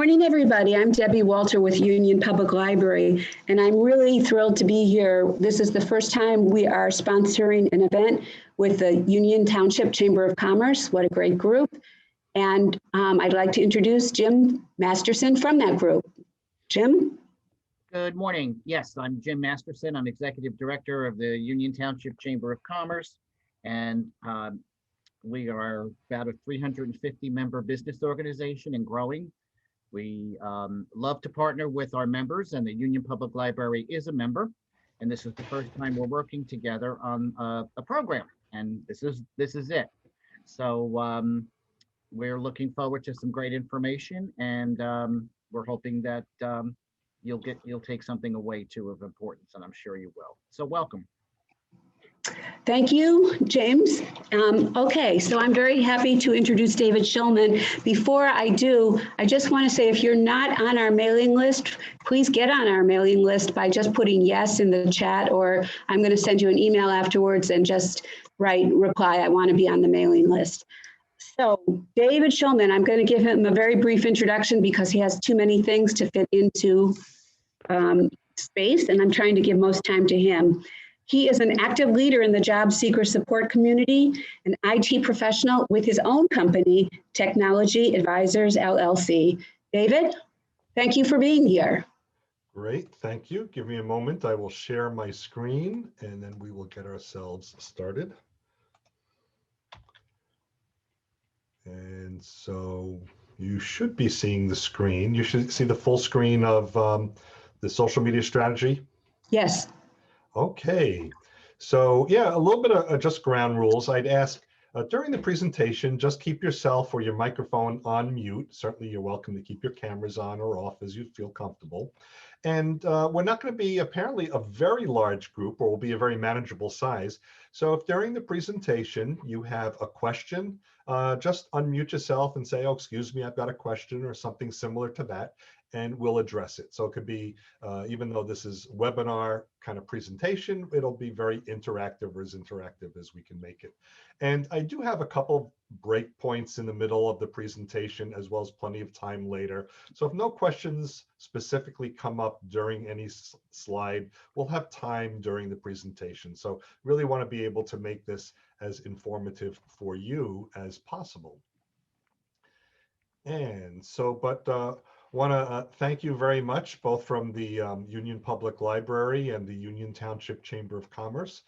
morning, everybody. I'm Debbie Walter with Union Public Library, and I'm really thrilled to be here. This is the first time we are sponsoring an event with the Union Township Chamber of Commerce. What a great group. And I'd like to introduce Jim Masterson from that group. Jim? Good morning. Yes, I'm Jim Masterson. I'm Executive Director of the Union Township Chamber of Commerce, and we are about a 350 member business organization and growing. We love to partner with our members, and the Union Public Library is a member. And this is the first time we're working together on a program, and this is it. So we're looking forward to some great information, and we're hoping that you'll take something away too of importance, and I'm sure you will. So welcome. Thank you, James. Okay, so I'm very happy to introduce David Schuchman. Before I do, I just want to say if you're not on our mailing list, please get on our mailing list by just putting yes in the chat, or I'm going to send you an email afterwards and just reply, I want to be on the mailing list. So David Schuchman, I'm going to give him a very brief introduction because he has too many things to fit into space, and I'm trying to give most time to him. He is an active leader in the job seeker support community, an IT professional with his own company, Technology Advisors, LLC. David, thank you for being here. Great, thank you. Give me a moment. I will share my screen and then we will get ourselves started. And so you should be seeing the screen. You should see the full screen of the social media strategy. Yes. Okay, so yeah, a little bit of just ground rules. I'd ask during the presentation, just keep yourself or your microphone on mute. Certainly you're welcome to keep your cameras on or off as you feel comfortable. And we're not going to be apparently a very large group, or will be a very manageable size. So if during the presentation you have a question, just unmute yourself and say, oh, excuse me, I've got a question, or something similar to that, and we'll address it. So it could be, even though this is webinar kind of presentation, it'll be very interactive, or as interactive as we can make it. And I do have a couple break points in the middle of the presentation, as well as plenty of time later. So if no questions specifically come up during any slide, we'll have time during the presentation. So really want to be able to make this as informative for you as possible. And so, but want to thank you very much, both from the Union Public Library and the Union Township Chamber of Commerce.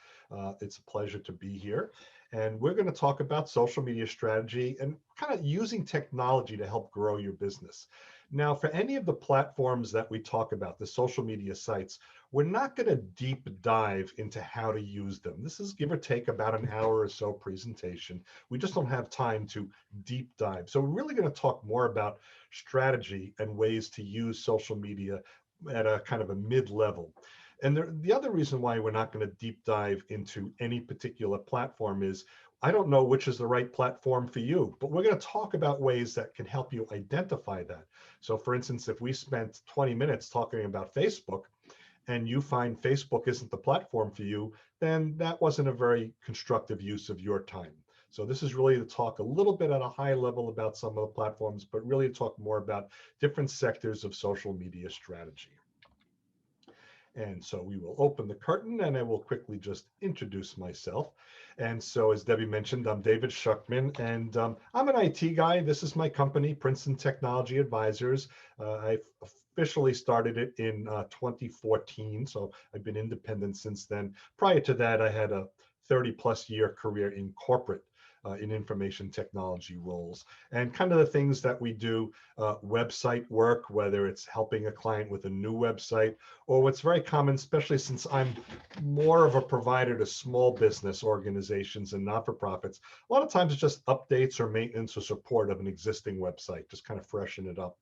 It's a pleasure to be here. And we're going to talk about social media strategy and kind of using technology to help grow your business. Now, for any of the platforms that we talk about, the social media sites, we're not going to deep dive into how to use them. This is give or take about an hour or so presentation. We just don't have time to deep dive. So we're really going to talk more about strategy and ways to use social media at a kind of a mid-level. And the other reason why we're not going to deep dive into any particular platform is I don't know which is the right platform for you, but we're going to talk about ways that can help you identify that. So for instance, if we spent 20 minutes talking about Facebook and you find Facebook isn't the platform for you, then that wasn't a very constructive use of your time. So this is really to talk a little bit at a high level about some of the platforms, but really to talk more about different sectors of social media strategy. And so we will open the curtain and I will quickly just introduce myself. And so as Debbie mentioned, I'm David Schuchman, and I'm an IT guy. This is my company, Princeton Technology Advisors. I officially started it in 2014, so I've been independent since then. Prior to that, I had a 30+ year career in corporate in information technology roles. And kind of the things that we do, website work, whether it's helping a client with a new website, or what's very common, especially since I'm more of a provider to small business organizations and not-for-profits, a lot of times it's just updates or maintenance or support of an existing website, just kind of freshen it up.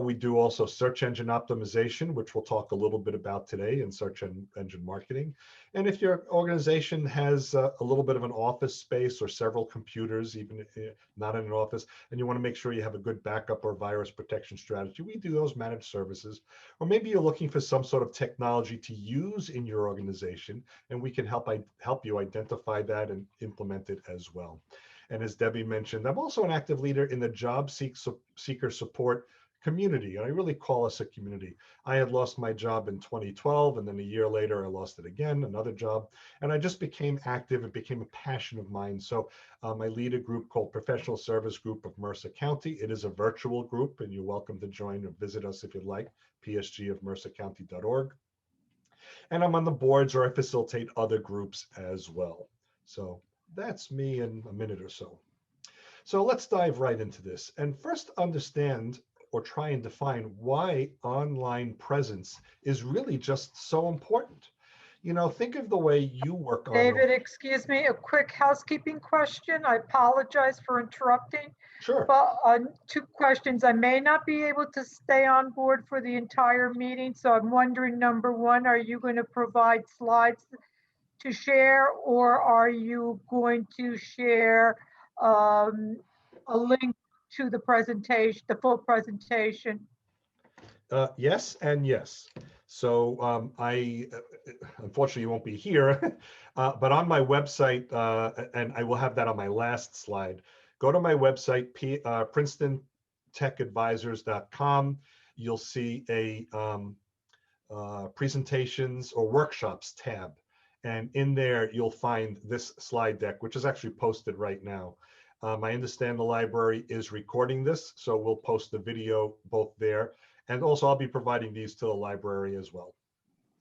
We do also search engine optimization, which we'll talk a little bit about today, in search engine marketing. And if your organization has a little bit of an office space or several computers, even if not in an office, and you want to make sure you have a good backup or virus protection strategy, we do those managed services. Or maybe you're looking for some sort of technology to use in your organization, and we can help you identify that and implement it as well. And as Debbie mentioned, I'm also an active leader in the job seeker support community. And I really call us a community. I had lost my job in 2012, and then a year later, I lost it again, another job. And I just became active. It became a passion of mine. So I lead a group called Professional Service Group of Mercer County. It is a virtual group, and you're welcome to join or visit us if you'd like, psgofmercercounty.org. And I'm on the boards, or I facilitate other groups as well. So that's me in a minute or so. So let's dive right into this and first understand or try and define why online presence is really just so important. You know, think of the way you work on. David, excuse me, a quick housekeeping question. I apologize for interrupting. Sure. But two questions. I may not be able to stay on board for the entire meeting. So I'm wondering, number one, are you going to provide slides to share, or are you going to share a link to the presentation, the full presentation? Yes and yes. So I unfortunately won't be here, but on my website, and I will have that on my last slide. Go to my website, PrincetonTechAdvisors.com. You'll see a presentations or workshops tab. And in there, you'll find this slide deck, which is actually posted right now. I understand the library is recording this, so we'll post the video both there. And also I'll be providing these to the library as well.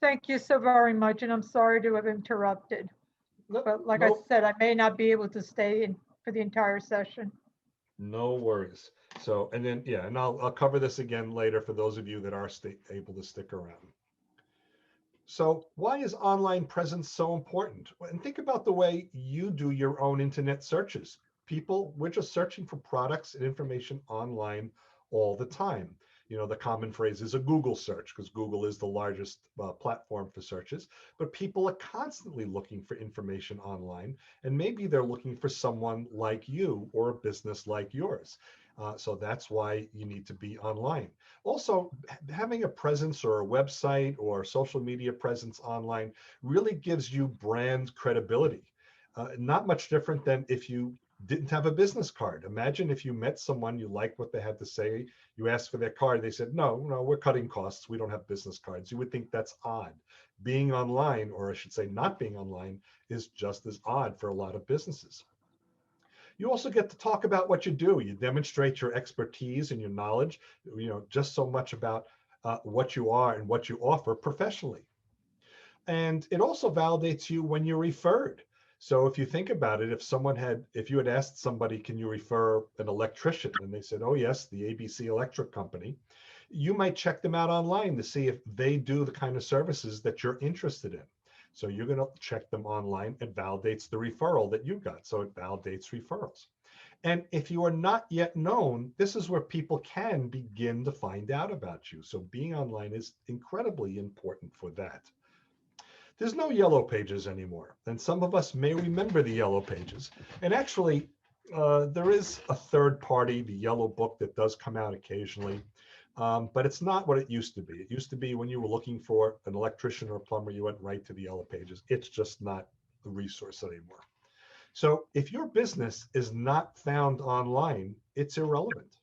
Thank you so very much. And I'm sorry to have interrupted. But like I said, I may not be able to stay in for the entire session. No worries. So, and then, yeah, and I'll cover this again later for those of you that are able to stick around. So why is online presence so important? And think about the way you do your own internet searches. People, we're just searching for products and information online all the time. You know, the common phrase is a Google search, because Google is the largest platform for searches, but people are constantly looking for information online, and maybe they're looking for someone like you or a business like yours. So that's why you need to be online. Also, having a presence or a website or social media presence online really gives you brand credibility. Not much different than if you didn't have a business card. Imagine if you met someone, you liked what they had to say, you asked for their card, they said, no, we're cutting costs, we don't have business cards. You would think that's odd. Being online, or I should say not being online, is just as odd for a lot of businesses. You also get to talk about what you do. You demonstrate your expertise and your knowledge, just so much about what you are and what you offer professionally. And it also validates you when you're referred. So if you think about it, if you had asked somebody, can you refer an electrician? And they said, oh yes, the ABC Electric Company, you might check them out online to see if they do the kind of services that you're interested in. So you're going to check them online. It validates the referral that you got. So it validates referrals. And if you are not yet known, this is where people can begin to find out about you. So being online is incredibly important for that. There's no yellow pages anymore. And some of us may remember the yellow pages. And actually, there is a third party, the Yellow Book, that does come out occasionally. But it's not what it used to be. It used to be when you were looking for an electrician or a plumber, you went right to the Yellow Pages. It's just not the resource anymore. So if your business is not found online, it's irrelevant.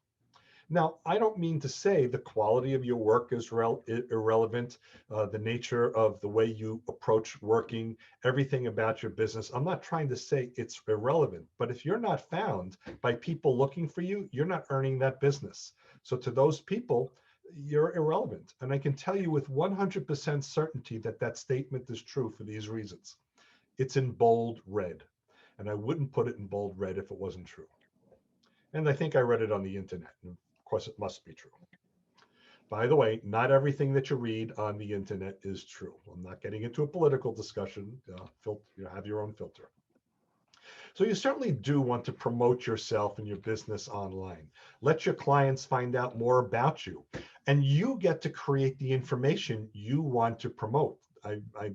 Now, I don't mean to say the quality of your work is irrelevant, the nature of the way you approach working, everything about your business. I'm not trying to say it's irrelevant, but if you're not found by people looking for you, you're not earning that business. So to those people, you're irrelevant. And I can tell you with 100% certainty that that statement is true for these reasons. It's in bold red, and I wouldn't put it in bold red if it wasn't true. And I think I read it on the internet. And of course, it must be true. By the way, not everything that you read on the internet is true. I'm not getting into a political discussion. You have your own filter. So you certainly do want to promote yourself and your business online. Let your clients find out more about you, and you get to create the information you want to promote. I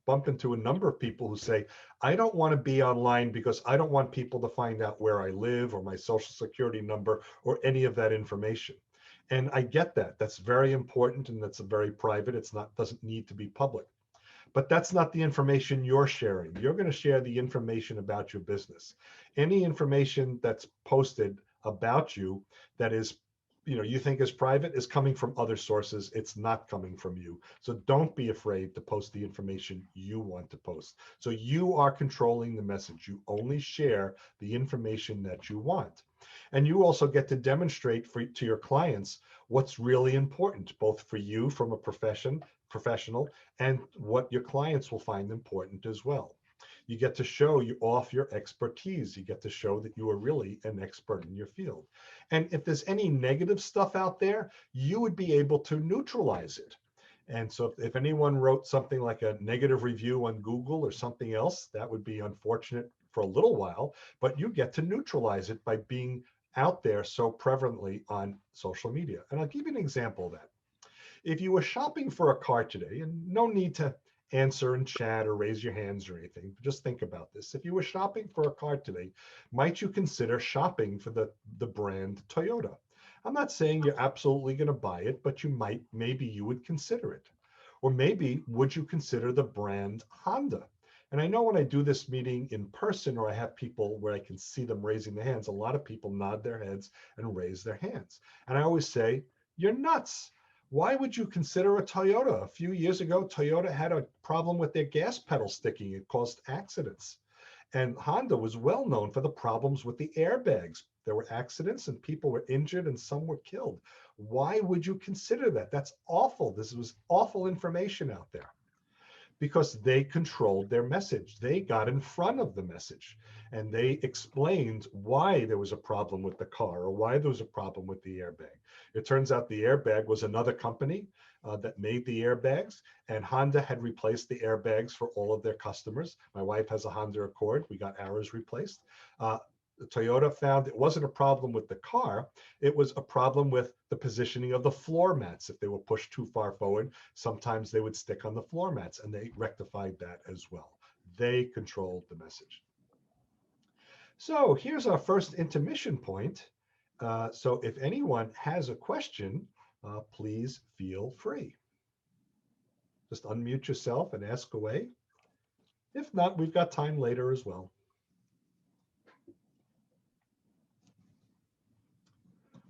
bump into a number of people who say, I don't want to be online because I don't want people to find out where I live or my social security number or any of that information. And I get that. That's very important, and that's very private. Doesn't need to be public. But that's not the information you're sharing. You're going to share the information about your business. Any information that's posted about you that is, you think is private is coming from other sources. It's not coming from you. So don't be afraid to post the information you want to post. So you are controlling the message. You only share the information that you want. And you also get to demonstrate to your clients what's really important, both for you from a professional, and what your clients will find important as well. You get to show you off your expertise. You get to show that you are really an expert in your field. And if there's any negative stuff out there, you would be able to neutralize it. And so if anyone wrote something like a negative review on Google or something else, that would be unfortunate for a little while, but you get to neutralize it by being out there so prevalently on social media. And I'll give you an example of that. If you were shopping for a car today, and no need to answer in chat or raise your hands or anything, but just think about this. If you were shopping for a car today, might you consider shopping for the brand Toyota? I'm not saying you're absolutely going to buy it, but you might, maybe you would consider it. Or maybe would you consider the brand Honda? And I know when I do this meeting in person, or I have people where I can see them raising their hands, a lot of people nod their heads and raise their hands. And I always say, you're nuts. Why would you consider a Toyota? A few years ago, Toyota had a problem with their gas pedal sticking. It caused accidents. And Honda was well known for the problems with the airbags. There were accidents and people were injured and some were killed. Why would you consider that? That's awful. This was awful information out there. Because they controlled their message. They got in front of the message and they explained why there was a problem with the car or why there was a problem with the airbag. It turns out the airbag was another company that made the airbags, and Honda had replaced the airbags for all of their customers. My wife has a Honda Accord. We got ours replaced. Toyota found it wasn't a problem with the car, it was a problem with the positioning of the floor mats. If they were pushed too far forward, sometimes they would stick on the floor mats, and they rectified that as well. They controlled the message. So here's our first intermission point. So if anyone has a question, please feel free. Just unmute yourself and ask away. If not, we've got time later as well.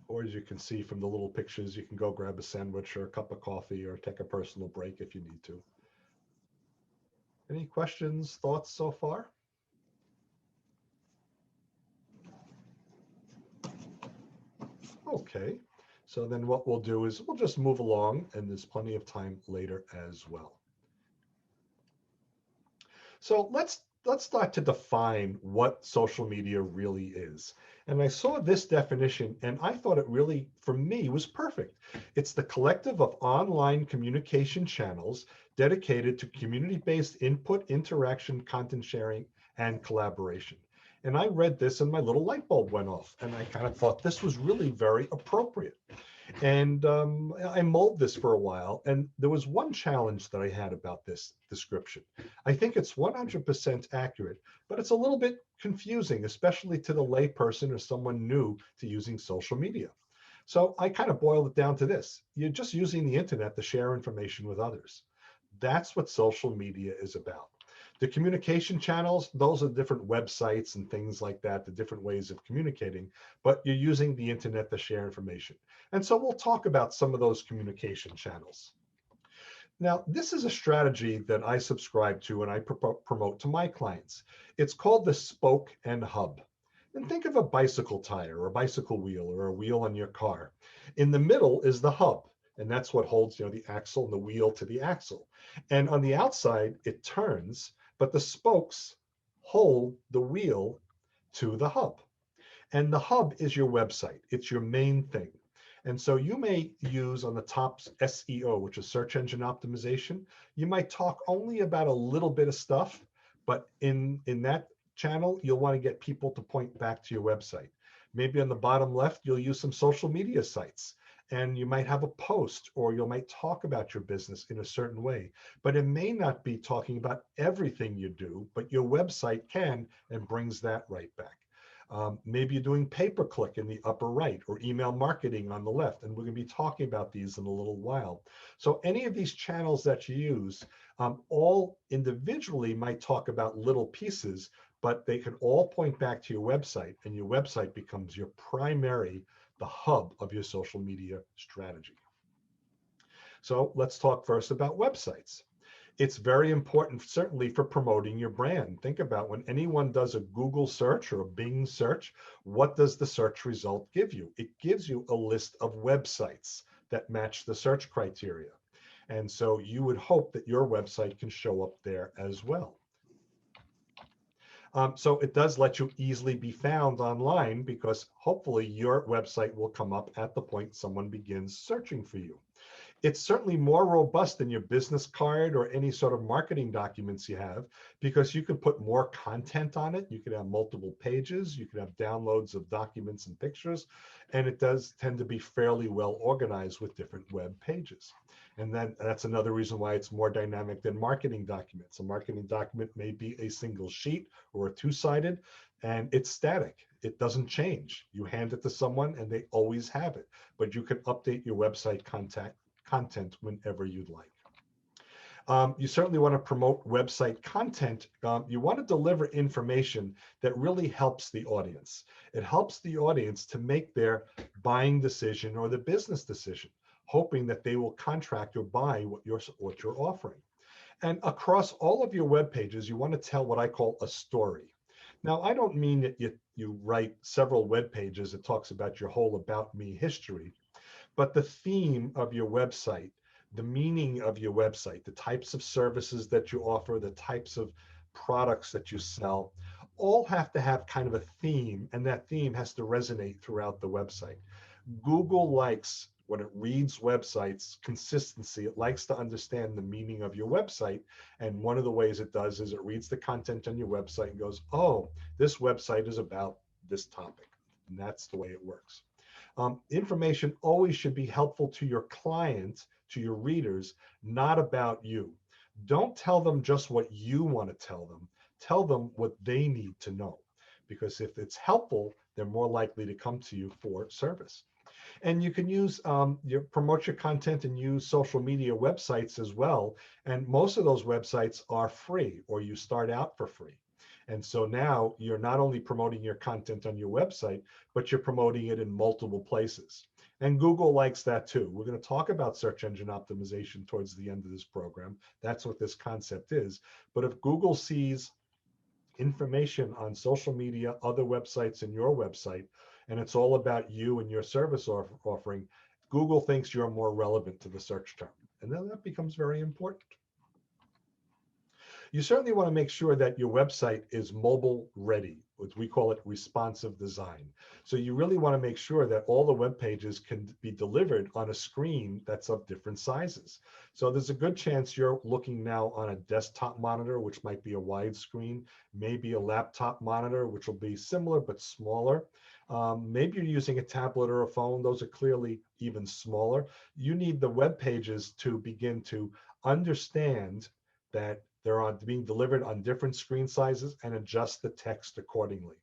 Or as you can see from the little pictures, you can go grab a sandwich or a cup of coffee or take a personal break if you need to. Any questions, thoughts so far? Okay, so then what we'll do is we'll just move along, and there's plenty of time later as well. So let's start to define what social media really is. And I saw this definition and I thought it really, for me, was perfect. It's the collective of online communication channels dedicated to community-based input, interaction, content sharing, and collaboration. And I read this and my little light bulb went off, and I kind of thought this was really very appropriate. And I mulled this for a while, and there was one challenge that I had about this description. I think it's 100% accurate, but it's a little bit confusing, especially to the layperson or someone new to using social media. So I kind of boiled it down to this. You're just using the internet to share information with others. That's what social media is about. The communication channels, those are different websites and things like that, the different ways of communicating, but you're using the internet to share information. And so we'll talk about some of those communication channels. Now, this is a strategy that I subscribe to and I promote to my clients. It's called the spoke and hub. And think of a bicycle tire or a bicycle wheel or a wheel on your car. In the middle is the hub. And that's what holds, the axle and the wheel to the axle. And on the outside, it turns, but the spokes hold the wheel to the hub. And the hub is your website. It's your main thing. And so you may use on the top SEO, which is search engine optimization. You might talk only about a little bit of stuff, but in that channel, you'll want to get people to point back to your website. Maybe on the bottom left, you'll use some social media sites. And you might have a post, or you might talk about your business in a certain way, but it may not be talking about everything you do, but your website can and brings that right back. Maybe you're doing pay-per-click in the upper right, or email marketing on the left, and we're going to be talking about these in a little while. So any of these channels that you use, all individually might talk about little pieces, but they can all point back to your website, and your website becomes your primary the hub of your social media strategy. So let's talk first about websites. It's very important, certainly, for promoting your brand. Think about when anyone does a Google search or a Bing search, what does the search result give you? It gives you a list of websites that match the search criteria. And so you would hope that your website can show up there as well. So it does let you easily be found online, because hopefully your website will come up at the point someone begins searching for you. It's certainly more robust than your business card or any sort of marketing documents you have, because you can put more content on it. You can have multiple pages, you can have downloads of documents and pictures, and it does tend to be fairly well organized with different web pages. And then that's another reason why it's more dynamic than marketing documents. A marketing document may be a single sheet or a two-sided, and it's static. It doesn't change. You hand it to someone and they always have it, but you can update your website content whenever you'd like. You certainly want to promote website content. You want to deliver information that really helps the audience. It helps the audience to make their buying decision or the business decision, hoping that they will contract or buy what you're offering. And across all of your web pages, you want to tell what I call a story. Now, I don't mean that you write several web pages that talks about your whole about me history, but the theme of your website, the meaning of your website, the types of services that you offer, the types of products that you sell, all have to have kind of a theme, and that theme has to resonate throughout the website. Google likes, when it reads websites, consistency. It likes to understand the meaning of your website. And one of the ways it does is it reads the content on your website and goes, oh, this website is about this topic. And that's the way it works. Information always should be helpful to your client, to your readers, not about you. Don't tell them just what you want to tell them. Tell them what they need to know. Because if it's helpful, they're more likely to come to you for service. And you can use promote your content and use social media websites as well. And most of those websites are free, or you start out for free. And so now you're not only promoting your content on your website, but you're promoting it in multiple places. And Google likes that too. We're going to talk about search engine optimization towards the end of this program. That's what this concept is. But if Google sees information on social media, other websites, and your website, and it's all about you and your service offering, Google thinks you're more relevant to the search term. And then that becomes very important. You certainly want to make sure that your website is mobile ready, which we call it responsive design. So you really want to make sure that all the web pages can be delivered on a screen that's of different sizes. So there's a good chance you're looking now on a desktop monitor, which might be a widescreen, maybe a laptop monitor, which will be similar but smaller. Maybe you're using a tablet or a phone. Those are clearly even smaller. You need the web pages to begin to understand that they're being delivered on different screen sizes and adjust the text accordingly.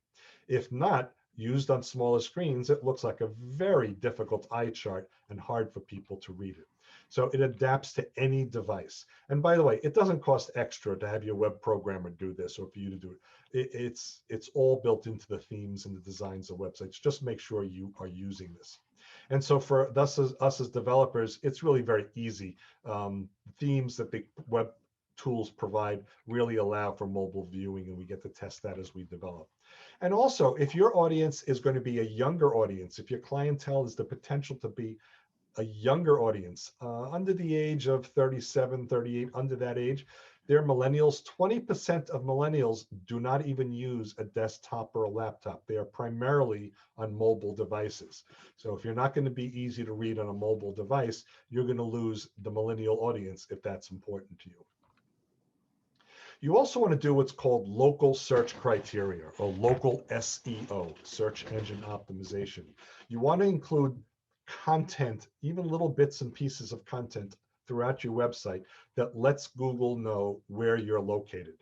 If not, used on smaller screens, it looks like a very difficult eye chart and hard for people to read it. So it adapts to any device. And by the way, it doesn't cost extra to have your web programmer do this or for you to do it. It's all built into the themes and the designs of websites. Just make sure you are using this. And so for us as developers, it's really very easy. Themes that the web tools provide really allow for mobile viewing, and we get to test that as we develop. And also, if your audience is going to be a younger audience, if your clientele is the potential to be a younger audience, under the age of 37, 38, under that age, they're millennials. 20% of millennials do not even use a desktop or a laptop. They are primarily on mobile devices. So if you're not going to be easy to read on a mobile device, you're going to lose the millennial audience if that's important to you. You also want to do what's called local search criteria, or local SEO, search engine optimization. You want to include content, even little bits and pieces of content throughout your website that lets Google know where you're located.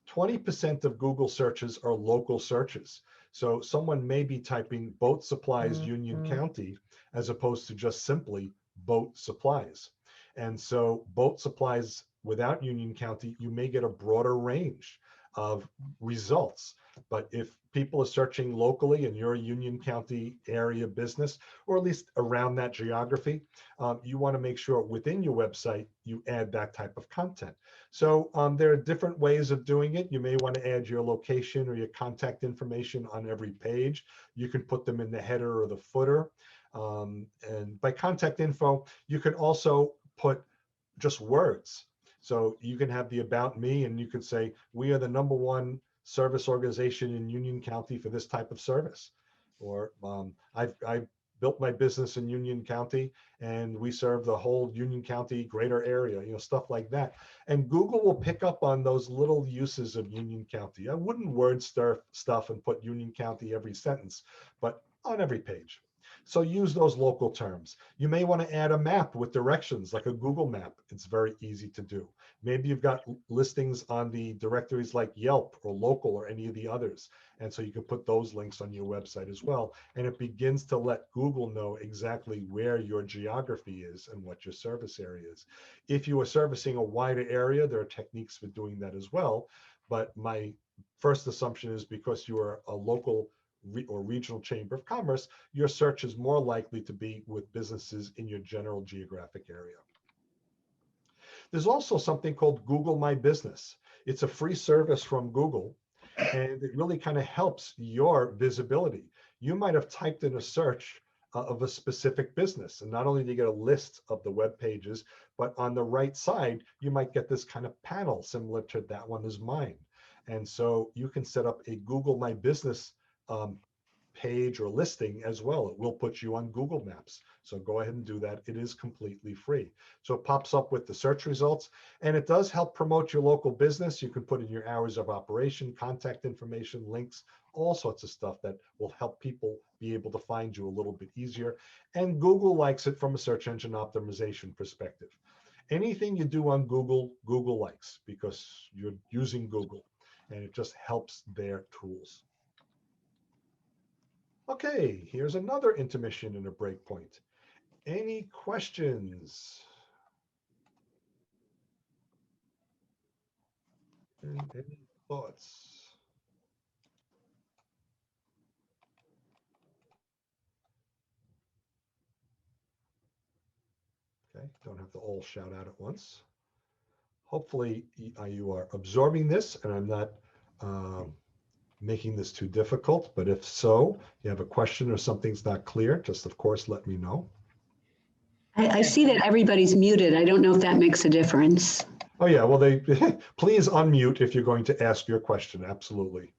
20% of Google searches are local searches. So someone may be typing boat supplies Union County as opposed to just simply boat supplies. And so boat supplies without Union County, you may get a broader range of results. But if people are searching locally in your Union County area business, or at least around that geography, you want to make sure within your website you add that type of content. So there are different ways of doing it. You may want to add your location or your contact information on every page. You can put them in the header or the footer. And by contact info, you can also put just words. So you can have the about me, and you could say, we are the #1 service organization in Union County for this type of service. Or I built my business in Union County and we serve the whole Union County greater area, stuff like that. And Google will pick up on those little uses of Union County. I wouldn't word stuff and put Union County every sentence, but on every page. So use those local terms. You may want to add a map with directions, like a Google map. It's very easy to do. Maybe you've got listings on the directories like Yelp or Local or any of the others. And so you can put those links on your website as well. And it begins to let Google know exactly where your geography is and what your service area is. If you are servicing a wider area, there are techniques for doing that as well. But my first assumption is because you are a local or regional chamber of commerce, your search is more likely to be with businesses in your general geographic area. There's also something called Google My Business. It's a free service from Google, and it really kind of helps your visibility. You might have typed in a search of a specific business, and not only do you get a list of the web pages, but on the right side, you might get this kind of panel similar to that one is mine. And so you can set up a Google My Business page or listing as well. It will put you on Google Maps. So go ahead and do that. It is completely free. So it pops up with the search results, and it does help promote your local business. You can put in your hours of operation, contact information, links, all sorts of stuff that will help people be able to find you a little bit easier. And Google likes it from a search engine optimization perspective. Anything you do on Google, Google likes because you're using Google, and it just helps their tools. Okay, here's another intermission and a break point. Any questions? And any thoughts? Okay, don't have to all shout out at once. Hopefully you are absorbing this and I'm not making this too difficult, but if so, you have a question or something's not clear, just of course, let me know. I see that everybody's muted. I don't know if that makes a difference. Oh yeah, well, please unmute if you're going to ask your question, absolutely.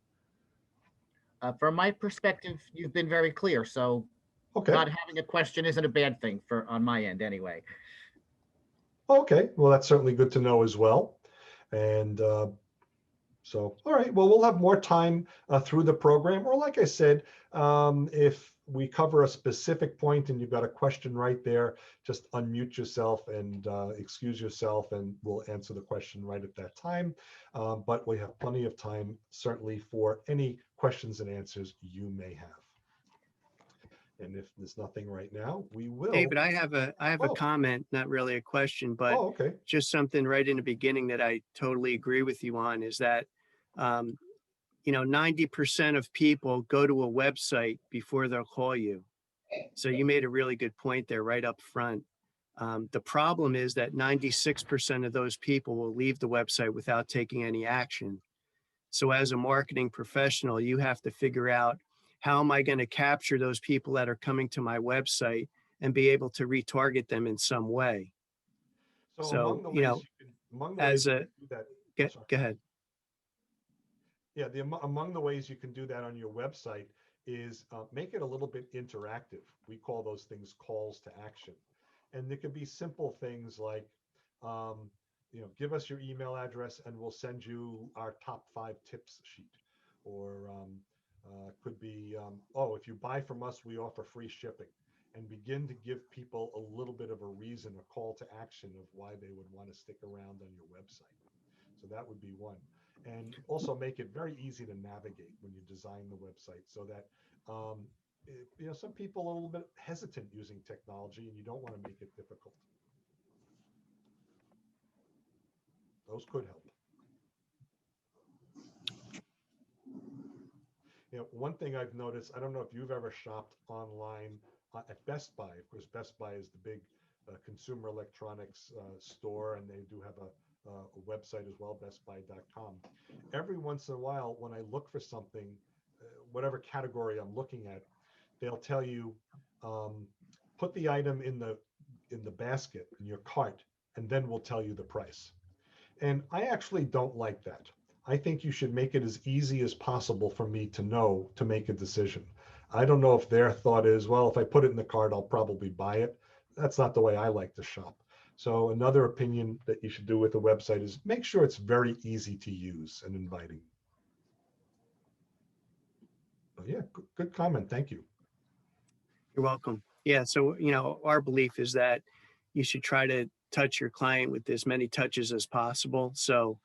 From my perspective, you've been very clear, so okay. Not having a question isn't a bad thing on my end anyway. Okay, well, that's certainly good to know as well. And so, all right, well, we'll have more time through the program, or like I said, if we cover a specific point and you've got a question right there, just unmute yourself and excuse yourself, and we'll answer the question right at that time. But we have plenty of time, certainly, for any questions and answers you may have. And if there's nothing right now, we will. David, I have a comment, not really a question, but okay. Just something right in the beginning that I totally agree with you on is that, 90% of people go to a website before they'll call you. So you made a really good point there right up front. The problem is that 96% of those people will leave the website without taking any action. So as a marketing professional, you have to figure out, how am I going to capture those people that are coming to my website and be able to retarget them in some way? So go ahead. Yeah, among the ways you can do that on your website is make it a little bit interactive. We call those things calls to action. And there could be simple things like, give us your email address and we'll send you our top 5 tips sheet. Or could be, if you buy from us, we offer free shipping, and begin to give people a little bit of a reason, a call to action of why they would want to stick around on your website. So that would be one. And also make it very easy to navigate when you design the website, so that, some people are a little bit hesitant using technology and you don't want to make it difficult. Those could help. One thing I've noticed, I don't know if you've ever shopped online at Best Buy. Of course, Best Buy is the big consumer electronics store, and they do have a website as well, bestbuy.com. Every once in a while, when I look for something, whatever category I'm looking at, they'll tell you, put the item in the basket, in your cart, and then we'll tell you the price. And I actually don't like that. I think you should make it as easy as possible for me to know to make a decision. I don't know if their thought is, well, if I put it in the cart, I'll probably buy it. That's not the way I like to shop. So another opinion that you should do with a website is make sure it's very easy to use and inviting. Oh, yeah, good comment. Thank you. You're welcome. Yeah. So, our belief is that you should try to touch your client with as many touches as possible. So,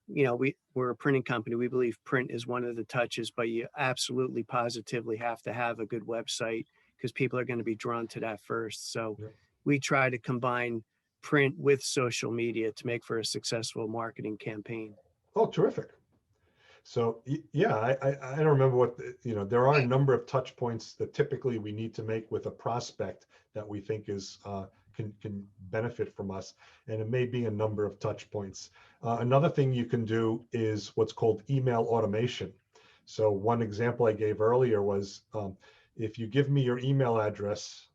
we're a printing company. We believe print is one of the touches, but you absolutely positively have to have a good website because people are going to be drawn to that first. So we try to combine print with social media to make for a successful marketing campaign. Oh, terrific. So yeah, I don't remember what, there are a number of touch points that typically we need to make with a prospect that we think is can benefit from us. And it may be a number of touch points. Another thing you can do is what's called email automation. So one example I gave earlier was if you give me your email address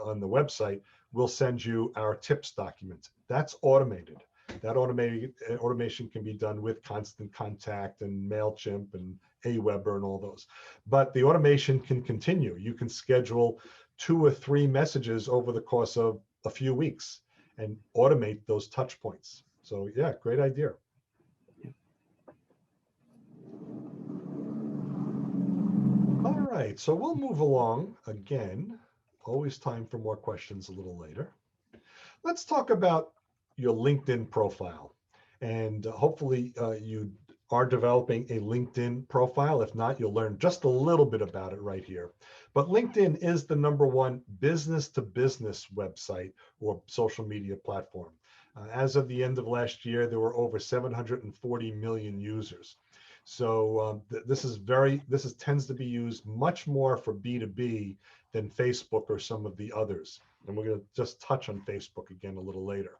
on the website, we'll send you our tips document. That's automated. That automation can be done with Constant Contact and MailChimp and Aweber and all those. But the automation can continue. You can schedule 2 or 3 messages over the course of a few weeks and automate those touch points. So yeah, great idea. All right, so we'll move along again. Always time for more questions a little later. Let's talk about your LinkedIn profile. And hopefully you are developing a LinkedIn profile. If not, you'll learn just a little bit about it right here. But LinkedIn is the #1 business-to-business website or social media platform. As of the end of last year, there were over 740 million users. So this tends to be used much more for B2B than Facebook or some of the others. And we're going to just touch on Facebook again a little later.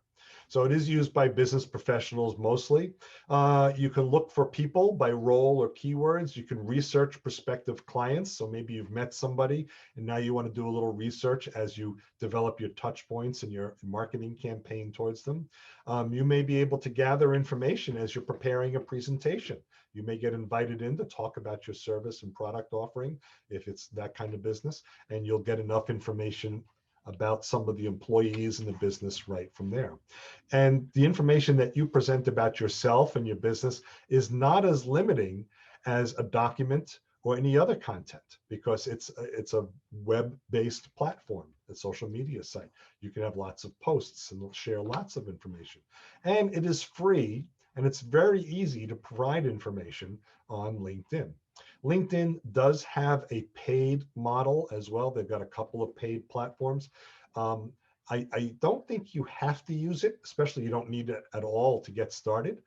So it is used by business professionals mostly. You can look for people by role or keywords. You can research prospective clients. So maybe you've met somebody and now you want to do a little research as you develop your touch points and your marketing campaign towards them. You may be able to gather information as you're preparing a presentation. You may get invited in to talk about your service and product offering if it's that kind of business, and you'll get enough information about some of the employees in the business right from there. And the information that you present about yourself and your business is not as limiting as a document or any other content because it's a web-based platform, a social media site. You can have lots of posts and they'll share lots of information. And it is free and it's very easy to provide information on LinkedIn. LinkedIn does have a paid model as well. They've got a couple of paid platforms. I don't think you have to use it, especially you don't need it at all to get started.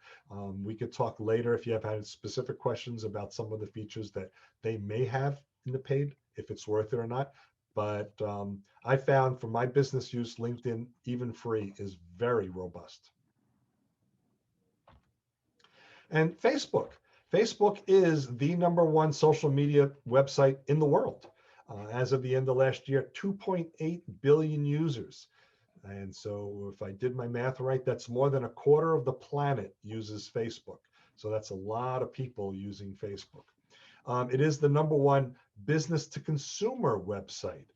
We could talk later if you have had specific questions about some of the features that they may have in the paid, if it's worth it or not. But I found for my business use, LinkedIn, even free, is very robust. And Facebook. Facebook is the #1 social media website in the world. As of the end of last year, 2.8 billion users. And so if I did my math right, that's more than 1/4 of the planet uses Facebook. So that's a lot of people using Facebook. It is the #1 business to consumer website.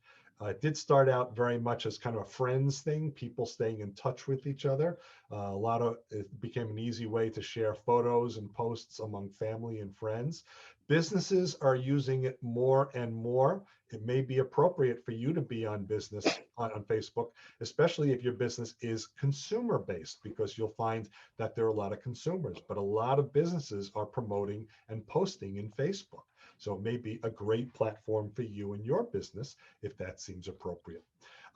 It did start out very much as kind of a friends thing, people staying in touch with each other. It became an easy way to share photos and posts among family and friends. Businesses are using it more and more. It may be appropriate for you to be on Facebook, especially if your business is consumer based, because you'll find that there are a lot of consumers, but a lot of businesses are promoting and posting in Facebook. So it may be a great platform for you and your business if that seems appropriate.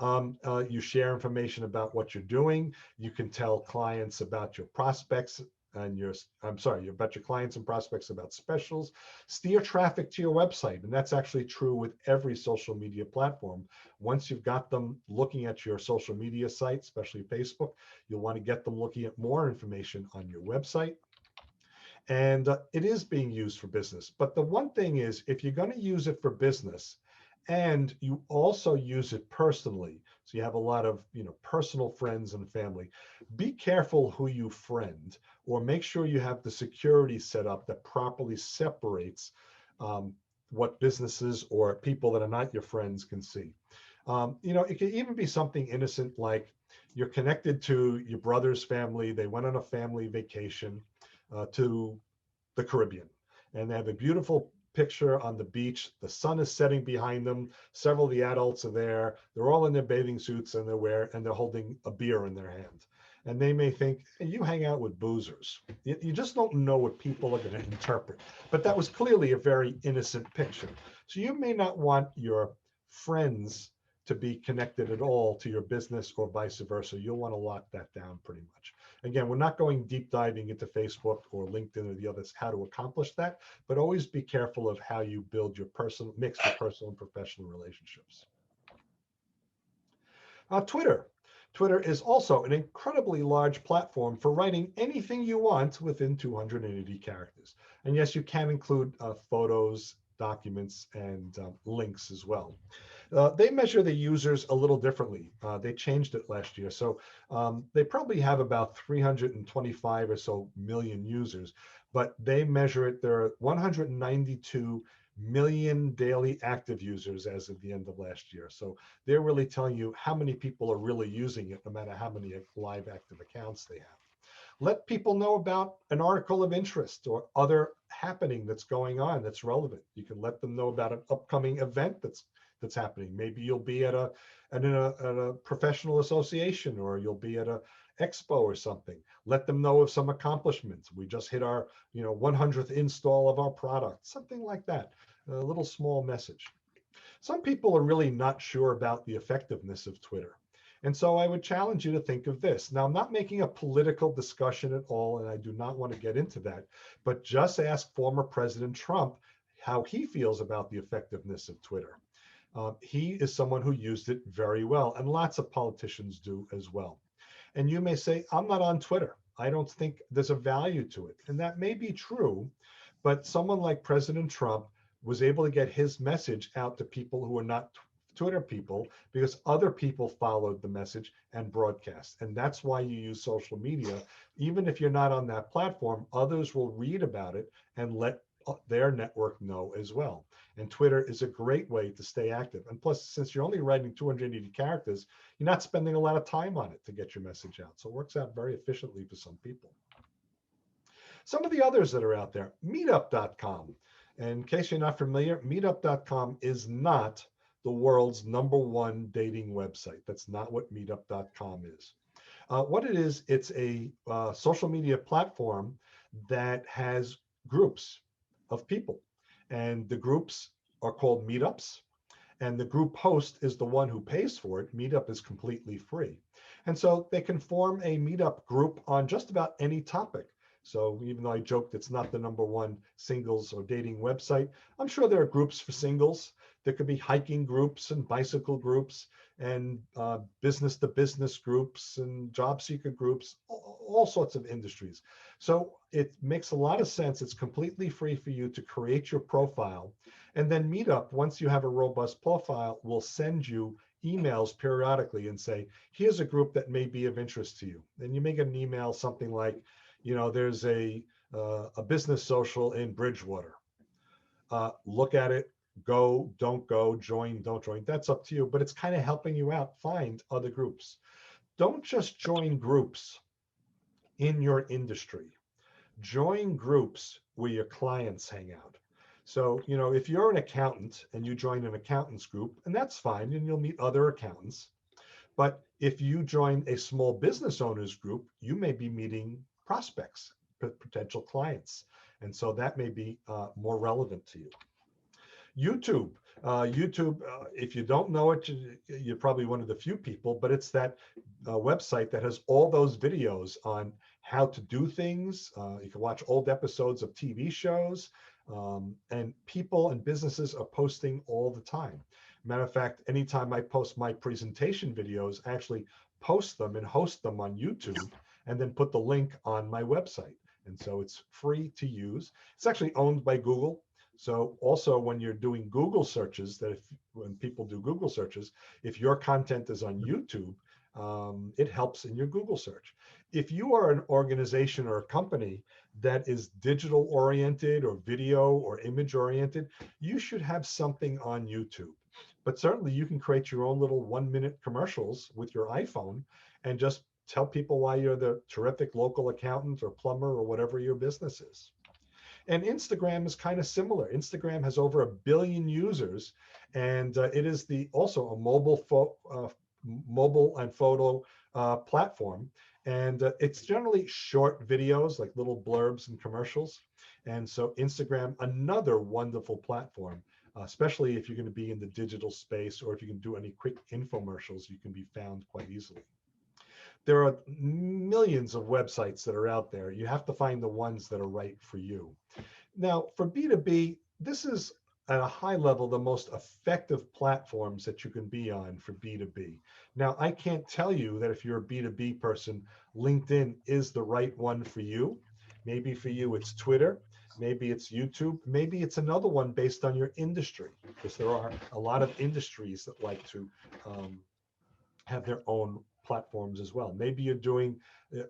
You share information about what you're doing. You can tell clients about your prospects and about your clients and prospects about specials. Steer traffic to your website. And that's actually true with every social media platform. Once you've got them looking at your social media site, especially Facebook, you'll want to get them looking at more information on your website. And it is being used for business. But the one thing is, if you're going to use it for business and you also use it personally, so you have a lot of personal friends and family, be careful who you friend, or make sure you have the security set up that properly separates what businesses or people that are not your friends can see. It could even be something innocent like you're connected to your brother's family. They went on a family vacation to the Caribbean, and they have a beautiful picture on the beach. The sun is setting behind them. Several of the adults are there. They're all in their bathing suits and they're holding a beer in their hand. And they may think, hey, you hang out with boozers. You just don't know what people are going to interpret. But that was clearly a very innocent picture. So you may not want your friends to be connected at all to your business or vice versa. You'll want to lock that down pretty much. Again, we're not going deep diving into Facebook or LinkedIn or the others, how to accomplish that, but always be careful of how you build your mix your personal and professional relationships. Twitter. Twitter is also an incredibly large platform for writing anything you want within 280 characters. And yes, you can include photos, documents, and links as well. They measure the users a little differently. They changed it last year. So they probably have about 325 or so million users, but they measure it. There are 192 million daily active users as of the end of last year. So they're really telling you how many people are really using it, no matter how many live active accounts they have. Let people know about an article of interest or other happening that's going on that's relevant. You can let them know about an upcoming event that's happening. Maybe you'll be at a professional association, or you'll be at a expo or something. Let them know of some accomplishments. We just hit our 100th install of our product, something like that. A little small message. Some people are really not sure about the effectiveness of Twitter. And so I would challenge you to think of this. Now, I'm not making a political discussion at all, and I do not want to get into that, but just ask former President Trump how he feels about the effectiveness of Twitter. He is someone who used it very well, and lots of politicians do as well. And you may say, I'm not on Twitter. I don't think there's a value to it. And that may be true, but someone like President Trump was able to get his message out to people who are not Twitter people, because other people followed the message and broadcast. And that's why you use social media. Even if you're not on that platform, others will read about it and let their network know as well. And Twitter is a great way to stay active. And plus, since you're only writing 280 characters, you're not spending a lot of time on it to get your message out. So it works out very efficiently for some people. Some of the others that are out there, meetup.com. And in case you're not familiar, meetup.com is not the world's #1 dating website. That's not what meetup.com is. What it is, it's a social media platform that has groups of people. And the groups are called meetups. And the group host is the one who pays for it. Meetup is completely free. And so they can form a meetup group on just about any topic. So even though I joked it's not the #1 singles or dating website, I'm sure there are groups for singles. There could be hiking groups and bicycle groups and business to business groups and job seeker groups, all sorts of industries. So it makes a lot of sense. It's completely free for you to create your profile. And then Meetup, once you have a robust profile, will send you emails periodically and say, here's a group that may be of interest to you. And you may get an email, something like, there's a business social in Bridgewater. Look at it, go, don't go, join, don't join. That's up to you, but it's kind of helping you out find other groups. Don't just join groups in your industry. Join groups where your clients hang out. So, if you're an accountant and you join an accountants group, and that's fine, and you'll meet other accountants. But if you join a small business owners group, you may be meeting prospects, potential clients. And so that may be more relevant to you. YouTube. YouTube, if you don't know it, you're probably one of the few people, but it's that website that has all those videos on how to do things. You can watch old episodes of TV shows, and people and businesses are posting all the time. Matter of fact, anytime I post my presentation videos, I actually post them and host them on YouTube and then put the link on my website. And so it's free to use. It's actually owned by Google. So also when you're doing Google searches, when people do Google searches, if your content is on YouTube, it helps in your Google search. If you are an organization or a company that is digital oriented or video or image oriented, you should have something on YouTube. But certainly you can create your own little 1-minute commercials with your iPhone and just tell people why you're the terrific local accountant or plumber or whatever your business is. And Instagram is kind of similar. Instagram has over 1 billion users, and it is also a mobile and photo platform. And it's generally short videos, like little blurbs and commercials. And so Instagram, another wonderful platform, especially if you're going to be in the digital space, or if you can do any quick infomercials, you can be found quite easily. There are millions of websites that are out there. You have to find the ones that are right for you. Now, for B2B, this is at a high level the most effective platforms that you can be on for B2B. Now, I can't tell you that if you're a B2B person, LinkedIn is the right one for you. Maybe for you, it's Twitter. Maybe it's YouTube. Maybe it's another one based on your industry, because there are a lot of industries that like to have their own platforms as well. Maybe you're doing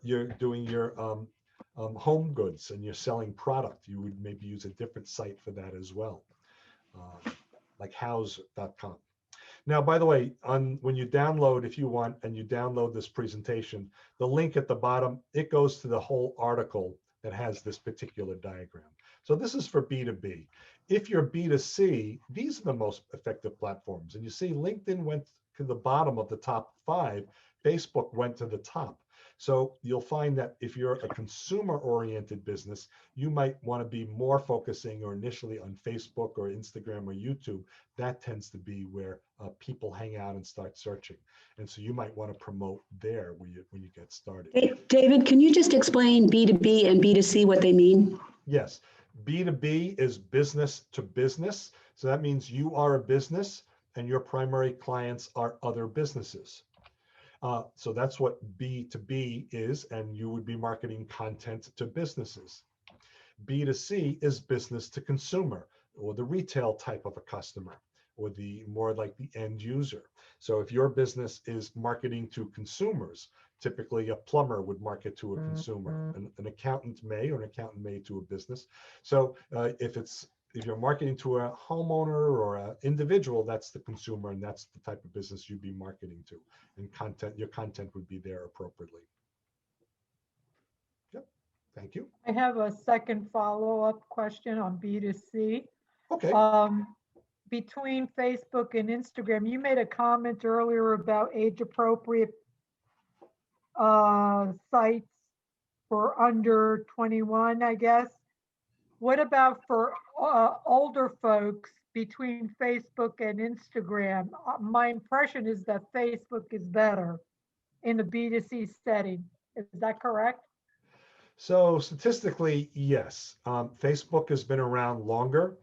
your home goods and you're selling product. You would maybe use a different site for that as well, like house.com. Now, by the way, when you download, if you want, and you download this presentation, the link at the bottom, it goes to the whole article that has this particular diagram. So this is for B2B. If you're B2C, these are the most effective platforms. And you see LinkedIn went to the bottom of the top 5, Facebook went to the top. So you'll find that if you're a consumer-oriented business, you might want to be more focusing or initially on Facebook or Instagram or YouTube. That tends to be where people hang out and start searching. And so you might want to promote there when you get started. David, can you just explain B2B and B2C, what they mean? Yes. B2B is business to business. So that means you are a business and your primary clients are other businesses. So that's what B2B is, and you would be marketing content to businesses. B2C is business to consumer, or the retail type of a customer, or the more like the end user. So if your business is marketing to consumers, typically a plumber would market to a consumer, an accountant may, or an accountant may to a business. So if you're marketing to a homeowner or an individual, that's the consumer, and that's the type of business you'd be marketing to. And your content would be there appropriately. Yep, thank you. I have a second follow-up question on B2C. Okay. Between Facebook and Instagram, you made a comment earlier about age-appropriate sites for under 21, I guess. What about for older folks between Facebook and Instagram? My impression is that Facebook is better in the B2C setting. Is that correct? So statistically, yes. Facebook has been around longer.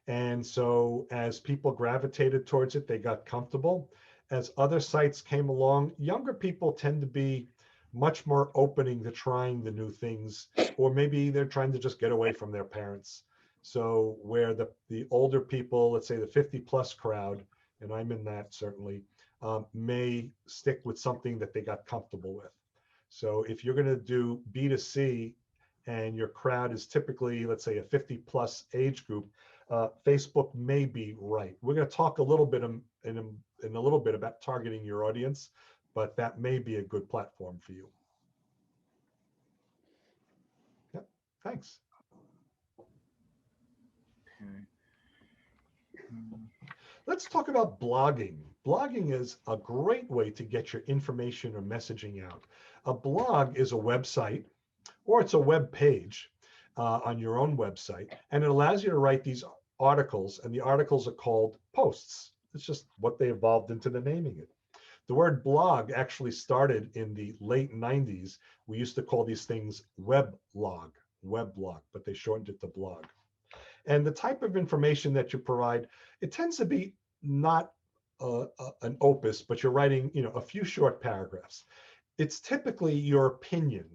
And so as people gravitated towards it, they got comfortable. As other sites came along, younger people tend to be much more opening to trying the new things, or maybe they're trying to just get away from their parents. So where the older people, let's say the 50+ crowd, and I'm in that certainly, may stick with something that they got comfortable with. So if you're going to do B2C and your crowd is typically, let's say, a 50+ age group, Facebook may be right. We're going to talk a little bit in a little bit about targeting your audience, but that may be a good platform for you. Yep, thanks. Let's talk about blogging. Blogging is a great way to get your information or messaging out. A blog is a website, or it's a web page on your own website, and it allows you to write these articles, and the articles are called posts. It's just what they evolved into the naming it. The word blog actually started in the late 90s. We used to call these things weblog, but they shortened it to blog. And the type of information that you provide, it tends to be not an opus, but you're writing, a few short paragraphs. It's typically your opinion,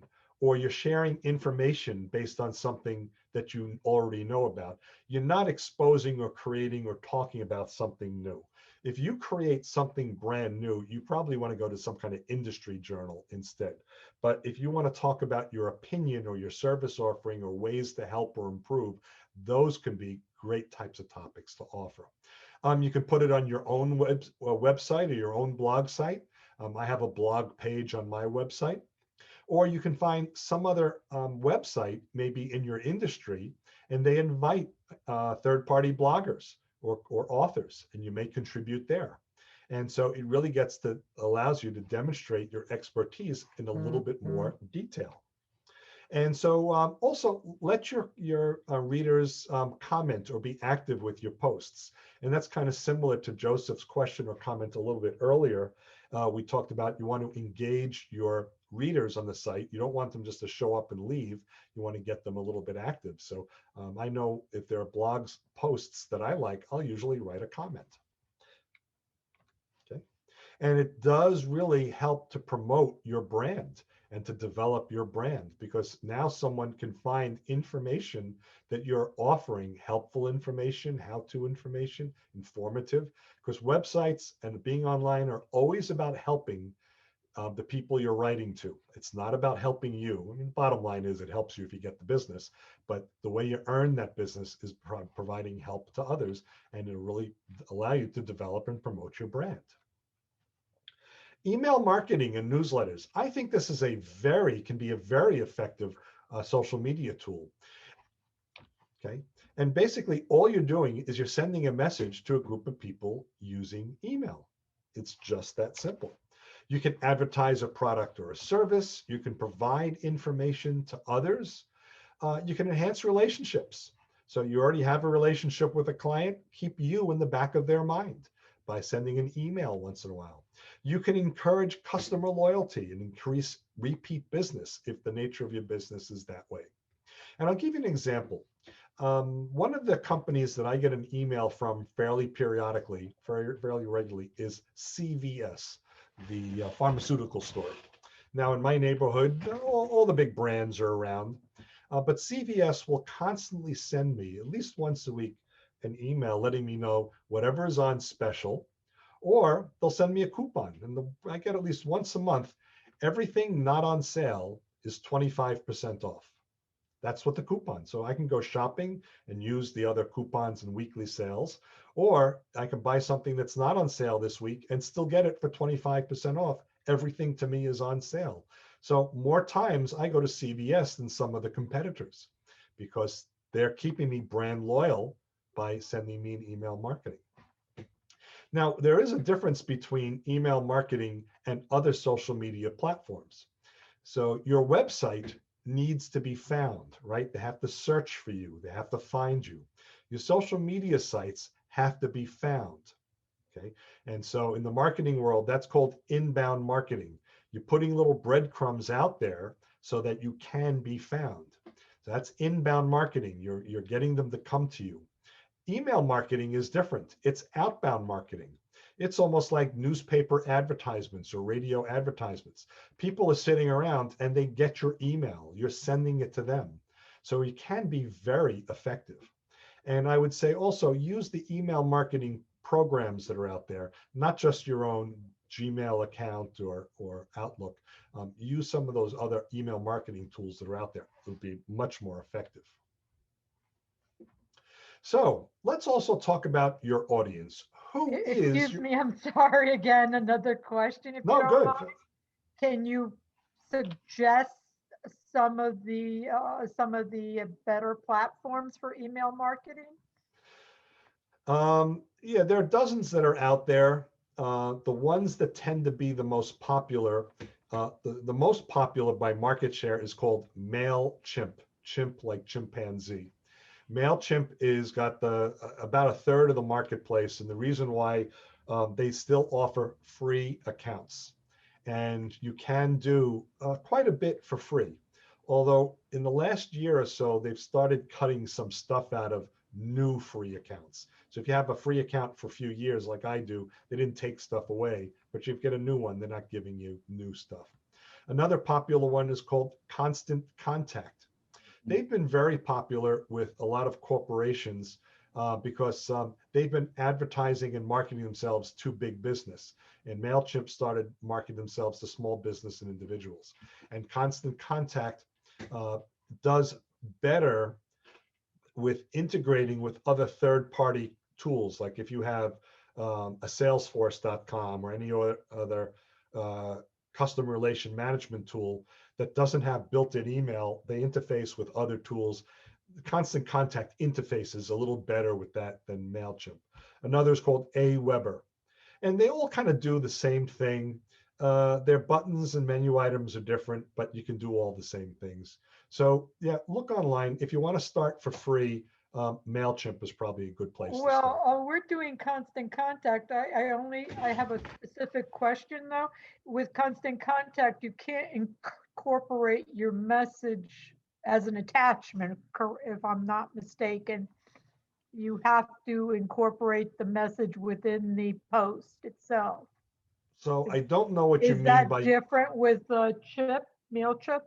or you're sharing information based on something that you already know about. You're not exposing or creating or talking about something new. If you create something brand new, you probably want to go to some kind of industry journal instead. But if you want to talk about your opinion or your service offering or ways to help or improve, those can be great types of topics to offer. You can put it on your own website or your own blog site. I have a blog page on my website. Or you can find some other website, maybe in your industry, and they invite third-party bloggers or authors, and you may contribute there. And so it really allows you to demonstrate your expertise in a little bit more detail. And so also let your readers comment or be active with your posts. And that's kind of similar to Joseph's question or comment a little bit earlier. We talked about you want to engage your readers on the site. You don't want them just to show up and leave. You want to get them a little bit active. So I know if there are blogs posts that I like, I'll usually write a comment. Okay. And it does really help to promote your brand and to develop your brand, because now someone can find information that you're offering, helpful information, how-to information, informative, because websites and being online are always about helping the people you're writing to. It's not about helping you. I mean, bottom line is it helps you if you get the business, but the way you earn that business is providing help to others, and it'll really allow you to develop and promote your brand. Email marketing and newsletters. I think this is can be a very effective social media tool. Okay. And basically all you're doing is you're sending a message to a group of people using email. It's just that simple. You can advertise a product or a service. You can provide information to others. You can enhance relationships. So you already have a relationship with a client, keep you in the back of their mind by sending an email once in a while. You can encourage customer loyalty and increase repeat business if the nature of your business is that way. And I'll give you an example. One of the companies that I get an email from fairly periodically, fairly regularly, is CVS, the pharmaceutical store. Now in my neighborhood, all the big brands are around, but CVS will constantly send me at least once a week an email letting me know whatever is on special, or they'll send me a coupon, and I get at least once a month, everything not on sale is 25% off. That's what the coupon. So I can go shopping and use the other coupons and weekly sales, or I can buy something that's not on sale this week and still get it for 25% off. Everything to me is on sale. So more times I go to CVS than some of the competitors because they're keeping me brand loyal by sending me an email marketing. Now, there is a difference between email marketing and other social media platforms. So your website needs to be found, right? They have to search for you. They have to find you. Your social media sites have to be found, okay? And so in the marketing world, that's called inbound marketing. You're putting little breadcrumbs out there so that you can be found. So that's inbound marketing. You're getting them to come to you. Email marketing is different. It's outbound marketing. It's almost like newspaper advertisements or radio advertisements. People are sitting around and they get your email. You're sending it to them. So it can be very effective. And I would say also use the email marketing programs that are out there, not just your own Gmail account or Outlook. Use some of those other email marketing tools that are out there. It would be much more effective. So let's also talk about your audience. Excuse me, I'm sorry again, another question if you No, don't good. mind. Can you suggest some of the better platforms for email marketing? Yeah, there are dozens that are out there. The ones that tend to be the most popular, the most popular by market share is called MailChimp, chimp like chimpanzee. MailChimp is got about a third of the marketplace, and the reason why they still offer free accounts, and you can do quite a bit for free. Although in the last year or so, they've started cutting some stuff out of new free accounts. So if you have a free account for a few years, like I do, they didn't take stuff away, but you get a new one, they're not giving you new stuff. Another popular one is called Constant Contact. They've been very popular with a lot of corporations because they've been advertising and marketing themselves to big business. And MailChimp started marketing themselves to small business and individuals. And Constant Contact does better with integrating with other third-party tools. Like if you have a Salesforce.com or any other customer relation management tool that doesn't have built-in email, they interface with other tools. The Constant Contact interface is a little better with that than MailChimp. Another is called Aweber. And they all kind of do the same thing. Their buttons and menu items are different, but you can do all the same things. So yeah, look online. If you want to start for free, MailChimp is probably a good place to start. Well, we're doing Constant Contact. I have a specific question though. With Constant Contact, you can't incorporate your message as an attachment, if I'm not mistaken. You have to incorporate the message within the post itself. So I don't know what you Is mean that by, different with the MailChimp?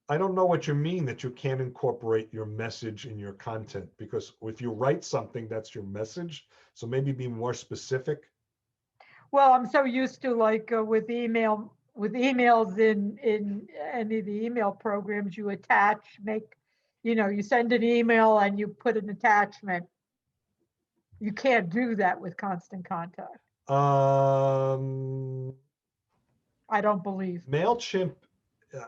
I don't know what you mean that you can't incorporate your message in your content, because if you write something, that's your message. So maybe be more specific. Well, I'm so used to like with emails in any of the email programs, you attach, you send an email and you put an attachment. You can't do that with Constant Contact. I don't believe. MailChimp,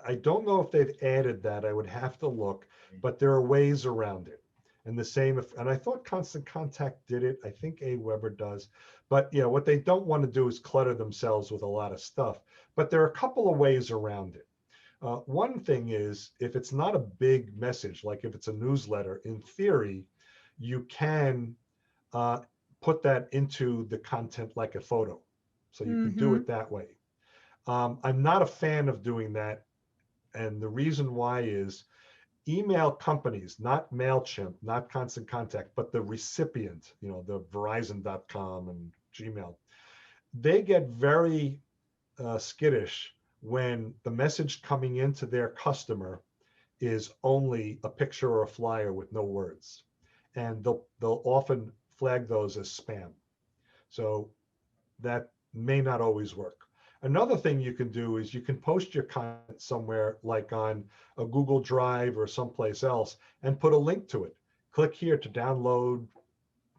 I don't know if they've added that. I would have to look, but there are ways around it. And the same, and I thought Constant Contact did it. I think Aweber does. But yeah, what they don't want to do is clutter themselves with a lot of stuff. But there are a couple of ways around it. One thing is, if it's not a big message, like if it's a newsletter, in theory, you can put that into the content like a photo. So you can do it that way. I'm not a fan of doing that. And the reason why is email companies, not MailChimp, not Constant Contact, but the recipient, the Verizon.com and Gmail, they get very skittish when the message coming into their customer is only a picture or a flyer with no words. And they'll often flag those as spam. So that may not always work. Another thing you can do is you can post your content somewhere like on a Google Drive or someplace else and put a link to it. Click here to download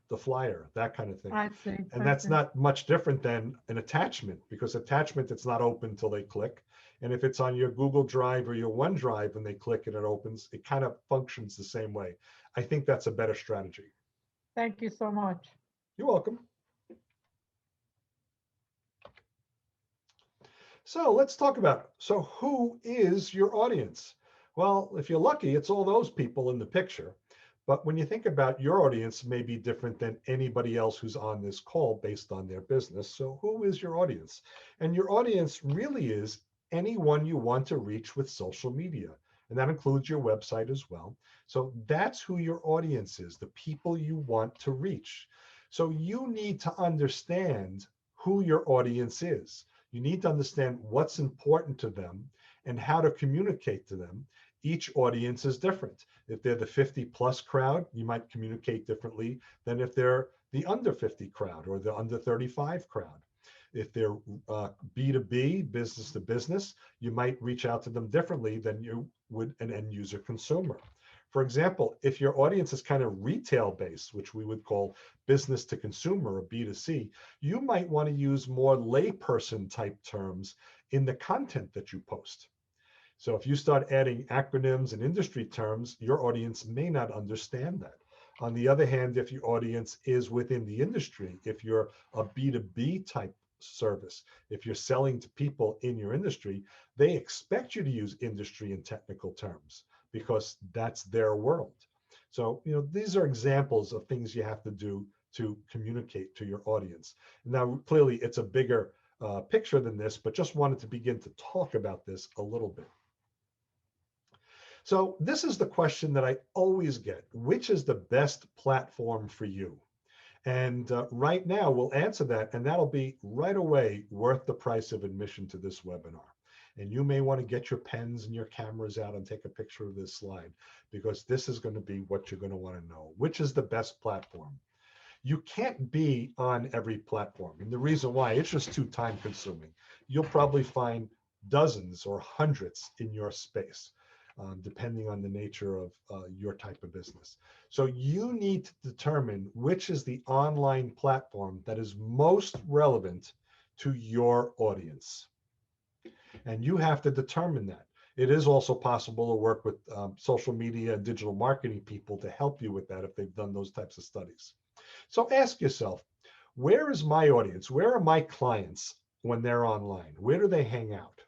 the flyer, that kind of thing. I see. And that's not much different than an attachment, because attachment, it's not open until they click. And if it's on your Google Drive or your OneDrive and they click and it opens, it kind of functions the same way. I think that's a better strategy. Thank you so much. You're welcome. So let's talk about, so who is your audience? Well, if you're lucky, it's all those people in the picture. But when you think about your audience, may be different than anybody else who's on this call based on their business. So who is your audience? And your audience really is anyone you want to reach with social media. And that includes your website as well. So that's who your audience is, the people you want to reach. So you need to understand who your audience is. You need to understand what's important to them and how to communicate to them. Each audience is different. If they're the 50+ crowd, you might communicate differently than if they're the under 50 crowd or the under 35 crowd. If they're B2B, business to business, you might reach out to them differently than you would an end user consumer. For example, if your audience is kind of retail based, which we would call business to consumer or B2C, you might want to use more layperson type terms in the content that you post. So if you start adding acronyms and industry terms, your audience may not understand that. On the other hand, if your audience is within the industry, if you're a B2B type service, if you're selling to people in your industry, they expect you to use industry and technical terms because that's their world. So, these are examples of things you have to do to communicate to your audience. Now, clearly, it's a bigger picture than this, but just wanted to begin to talk about this a little bit. So this is the question that I always get: which is the best platform for you? And right now we'll answer that, and that'll be right away worth the price of admission to this webinar. And you may want to get your pens and your cameras out and take a picture of this slide, because this is going to be what you're going to want to know. Which is the best platform? You can't be on every platform. And the reason why, it's just too time consuming. You'll probably find dozens or hundreds in your space, depending on the nature of your type of business. So you need to determine which is the online platform that is most relevant to your audience. And you have to determine that. It is also possible to work with social media and digital marketing people to help you with that if they've done those types of studies. So ask yourself, where is my audience? Where are my clients when they're online? Where do they hang out?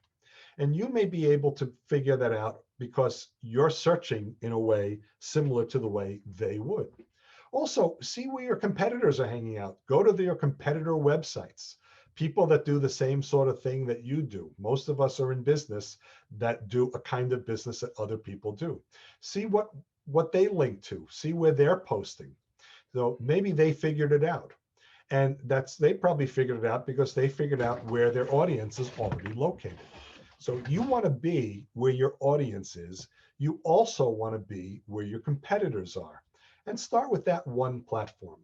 And you may be able to figure that out because you're searching in a way similar to the way they would. Also, see where your competitors are hanging out. Go to your competitor websites. People that do the same sort of thing that you do. Most of us are in business that do a kind of business that other people do. See what they link to. See where they're posting. So maybe they figured it out. And they probably figured it out because they figured out where their audience is already located. So you want to be where your audience is. You also want to be where your competitors are. And start with that one platform.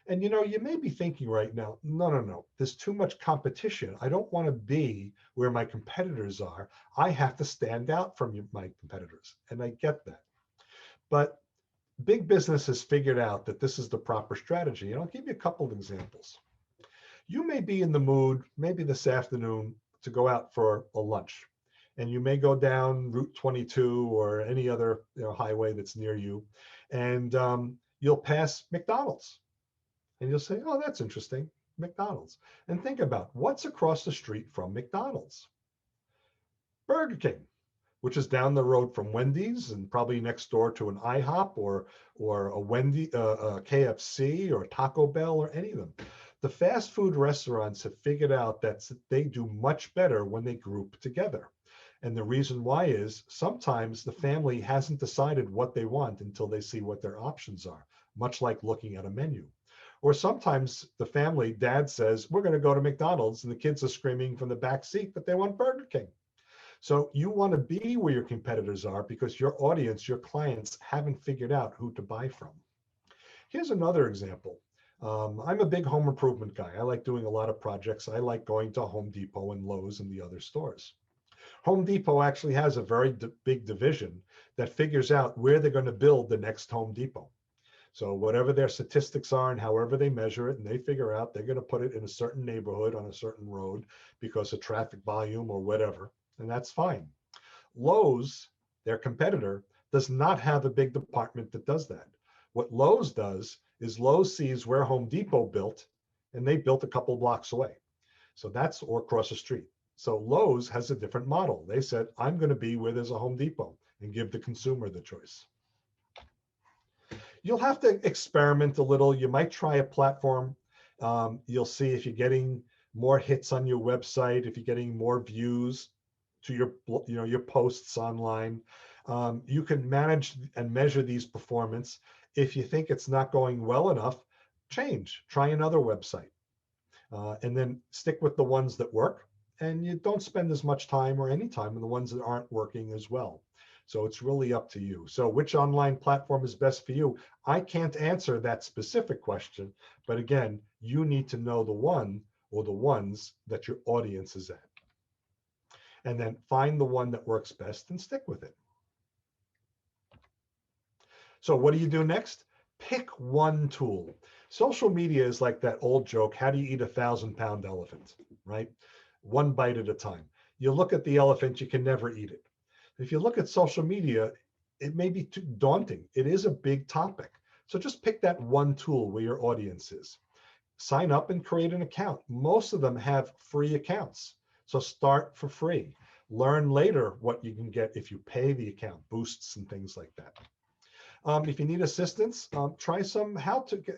And you may be thinking right now, no, there's too much competition. I don't want to be where my competitors are. I have to stand out from my competitors. And I get that. But big business has figured out that this is the proper strategy. And I'll give you a couple of examples. You may be in the mood, maybe this afternoon, to go out for a lunch. And you may go down Route 22 or any other highway that's near you. And you'll pass McDonald's. And you'll say, oh, that's interesting, McDonald's. And think about what's across the street from McDonald's. Burger King, which is down the road from Wendy's and probably next door to an IHOP or a KFC or Taco Bell or any of them. The fast food restaurants have figured out that they do much better when they group together. And the reason why is sometimes the family hasn't decided what they want until they see what their options are, much like looking at a menu. Or sometimes the family, dad says, we're going to go to McDonald's, and the kids are screaming from the back seat that they want Burger King. So you want to be where your competitors are because your audience, your clients haven't figured out who to buy from. Here's another example. I'm a big home improvement guy. I like doing a lot of projects. I like going to Home Depot and Lowe's and the other stores. Home Depot actually has a very big division that figures out where they're going to build the next Home Depot. So whatever their statistics are and however they measure it, and they figure out they're going to put it in a certain neighborhood on a certain road because of traffic volume or whatever, and that's fine. Lowe's, their competitor, does not have a big department that does that. What Lowe's does is Lowe's sees where Home Depot built, and they built a couple blocks away. So that's or across the street. So Lowe's has a different model. They said, I'm going to be where there's a Home Depot and give the consumer the choice. You'll have to experiment a little. You might try a platform. You'll see if you're getting more hits on your website, if you're getting more views to your posts online. You can manage and measure these performance. If you think it's not going well enough, try another website, and then stick with the ones that work. And you don't spend as much time or any time on the ones that aren't working as well. So it's really up to you. So which online platform is best for you? I can't answer that specific question, but again, you need to know the one or the ones that your audience is at. And then find the one that works best and stick with it. So what do you do next? Pick one tool. Social media is like that old joke, how do you eat a 1,000-pound elephant, right? One bite at a time. You look at the elephant, you can never eat it. If you look at social media, it may be too daunting. It is a big topic. So just pick that one tool where your audience is. Sign up and create an account. Most of them have free accounts. So start for free. Learn later what you can get if you pay the account, boosts and things like that. If you need assistance, try some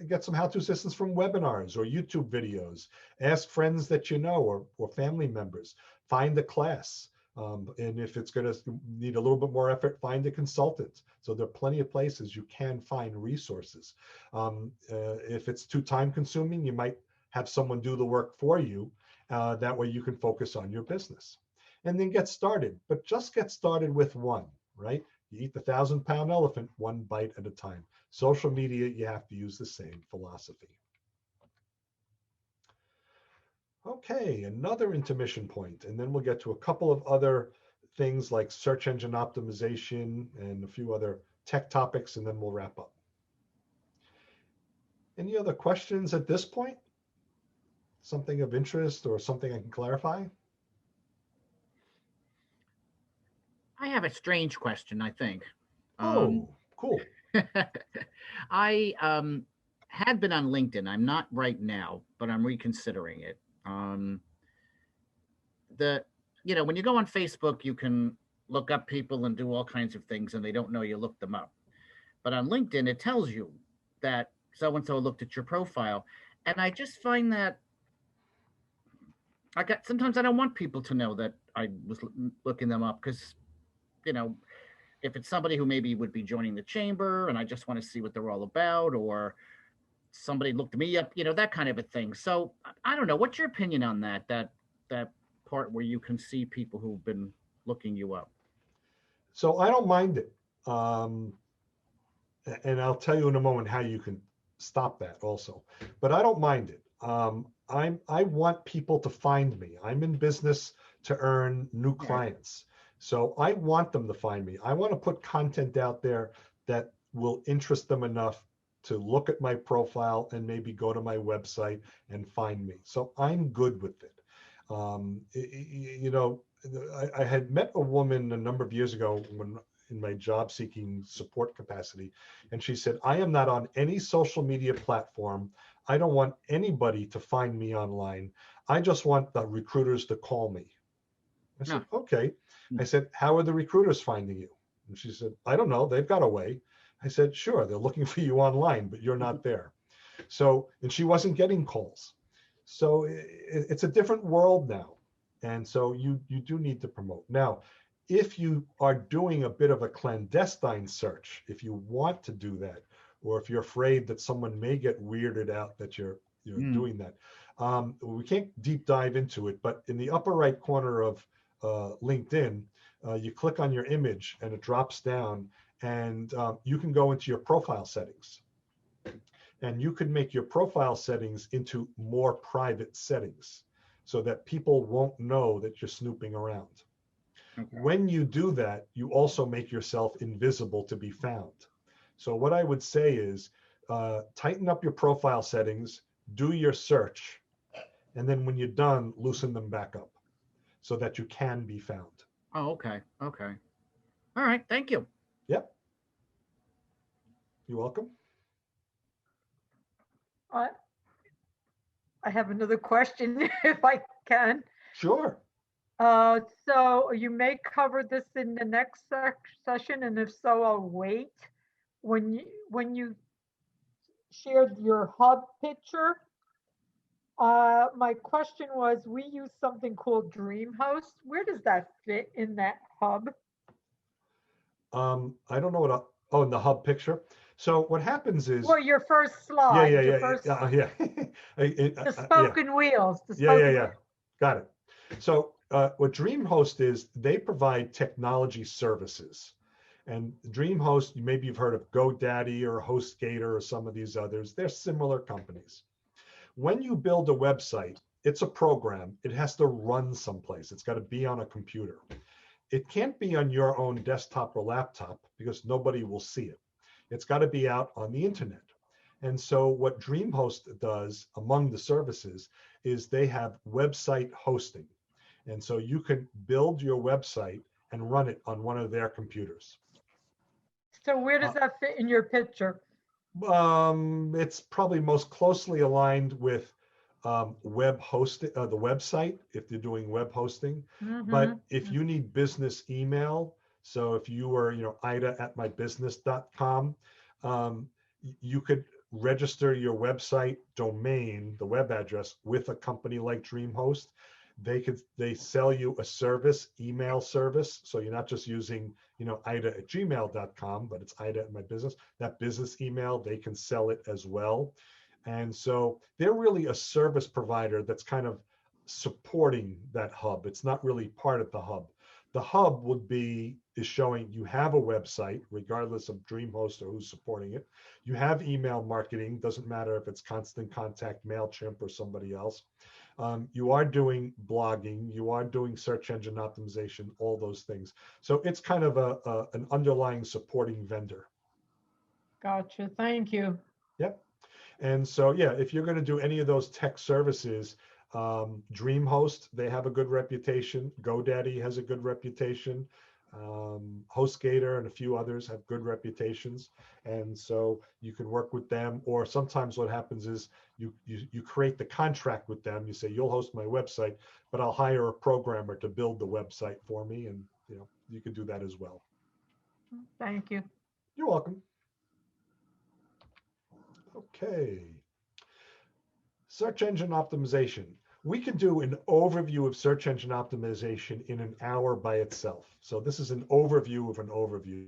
get some how-to assistance from webinars or YouTube videos. Ask friends that you know or family members. Find a class. And if it's going to need a little bit more effort, find a consultant. So there are plenty of places you can find resources. If it's too time consuming, you might have someone do the work for you. That way you can focus on your business. And then get started, but just get started with one, right? You eat the 1,000-pound elephant one bite at a time. Social media, you have to use the same philosophy. Okay, another intermission point, and then we'll get to a couple of other things like search engine optimization and a few other tech topics, and then we'll wrap up. Any other questions at this point? Something of interest or something I can clarify? I have a strange question, I think. Oh, cool. I had been on LinkedIn. I'm not right now, but I'm reconsidering it. When you go on Facebook, you can look up people and do all kinds of things, and they don't know you looked them up. But on LinkedIn, it tells you that so-and-so looked at your profile. And I just find that sometimes I don't want people to know that I was looking them up because, if it's somebody who maybe would be joining the chamber and I just want to see what they're all about, or somebody looked me up, that kind of a thing. So I don't know. What's your opinion on that part where you can see people who've been looking you up? So I don't mind it. And I'll tell you in a moment how you can stop that also, but I don't mind it. I want people to find me. I'm in business to earn new clients. So I want them to find me. I want to put content out there that will interest them enough to look at my profile and maybe go to my website and find me. So I'm good with it. I had met a woman a number of years ago when in my job seeking support capacity, and she said, I am not on any social media platform. I don't want anybody to find me online. I just want the recruiters to call me. I said, okay. I said, how are the recruiters finding you? And she said, I don't know. They've got a way. I said, sure, they're looking for you online, but you're not there. So, and she wasn't getting calls. So it's a different world now. And so you do need to promote. Now, if you are doing a bit of a clandestine search, if you want to do that, or if you're afraid that someone may get weirded out that you're doing that, we can't deep dive into it, but in the upper right corner of LinkedIn, you click on your image and it drops down, and you can go into your profile settings. And you can make your profile settings into more private settings so that people won't know that you're snooping around. Okay. When you do that, you also make yourself invisible to be found. So what I would say is tighten up your profile settings, do your search, and then when you're done, loosen them back up so that you can be found. Oh, okay. Okay. All right. Thank you. Yep. You're welcome. I have another question if I can. Sure. So you may cover this in the next session, and if so, I'll wait. When you shared your hub picture, my question was, we use something called DreamHost. Where does that fit in that hub? I don't know what. In the hub picture. So what happens is. Well, your first slide. Yeah. The spoken wheels. Yeah. Got it. So what DreamHost is, they provide technology services. And DreamHost, maybe you've heard of GoDaddy or HostGator or some of these others. They're similar companies. When you build a website, it's a program. It has to run someplace. It's got to be on a computer. It can't be on your own desktop or laptop because nobody will see it. It's got to be out on the internet. And so what DreamHost does among the services is they have website hosting. And so you can build your website and run it on one of their computers. So where does that fit in your picture? It's probably most closely aligned with web hosting, the website, if you're doing web hosting. Mm-hmm. But if you need business email, So if you were, ida@mybusiness.com, you could register your website domain, the web address, with a company like DreamHost. They sell you a service, email service. So you're not just using, ida@gmail.com, but it's ida@mybusiness. That business email, they can sell it as well. And so they're really a service provider that's kind of supporting that hub. It's not really part of the hub. The hub is showing you have a website, regardless of DreamHost or who's supporting it. You have email marketing, doesn't matter if it's Constant Contact, MailChimp, or somebody else. You are doing blogging, you are doing search engine optimization, all those things. So it's kind of an underlying supporting vendor. Gotcha. Thank you. Yep. And so, yeah, if you're going to do any of those tech services, DreamHost, they have a good reputation. GoDaddy has a good reputation. HostGator and a few others have good reputations. And so you can work with them. Or sometimes what happens is you create the contract with them. You say, you'll host my website, but I'll hire a programmer to build the website for me. And you can do that as well. Thank you. You're welcome. Okay. Search engine optimization. We can do an overview of search engine optimization in an hour by itself. So this is an overview of an overview.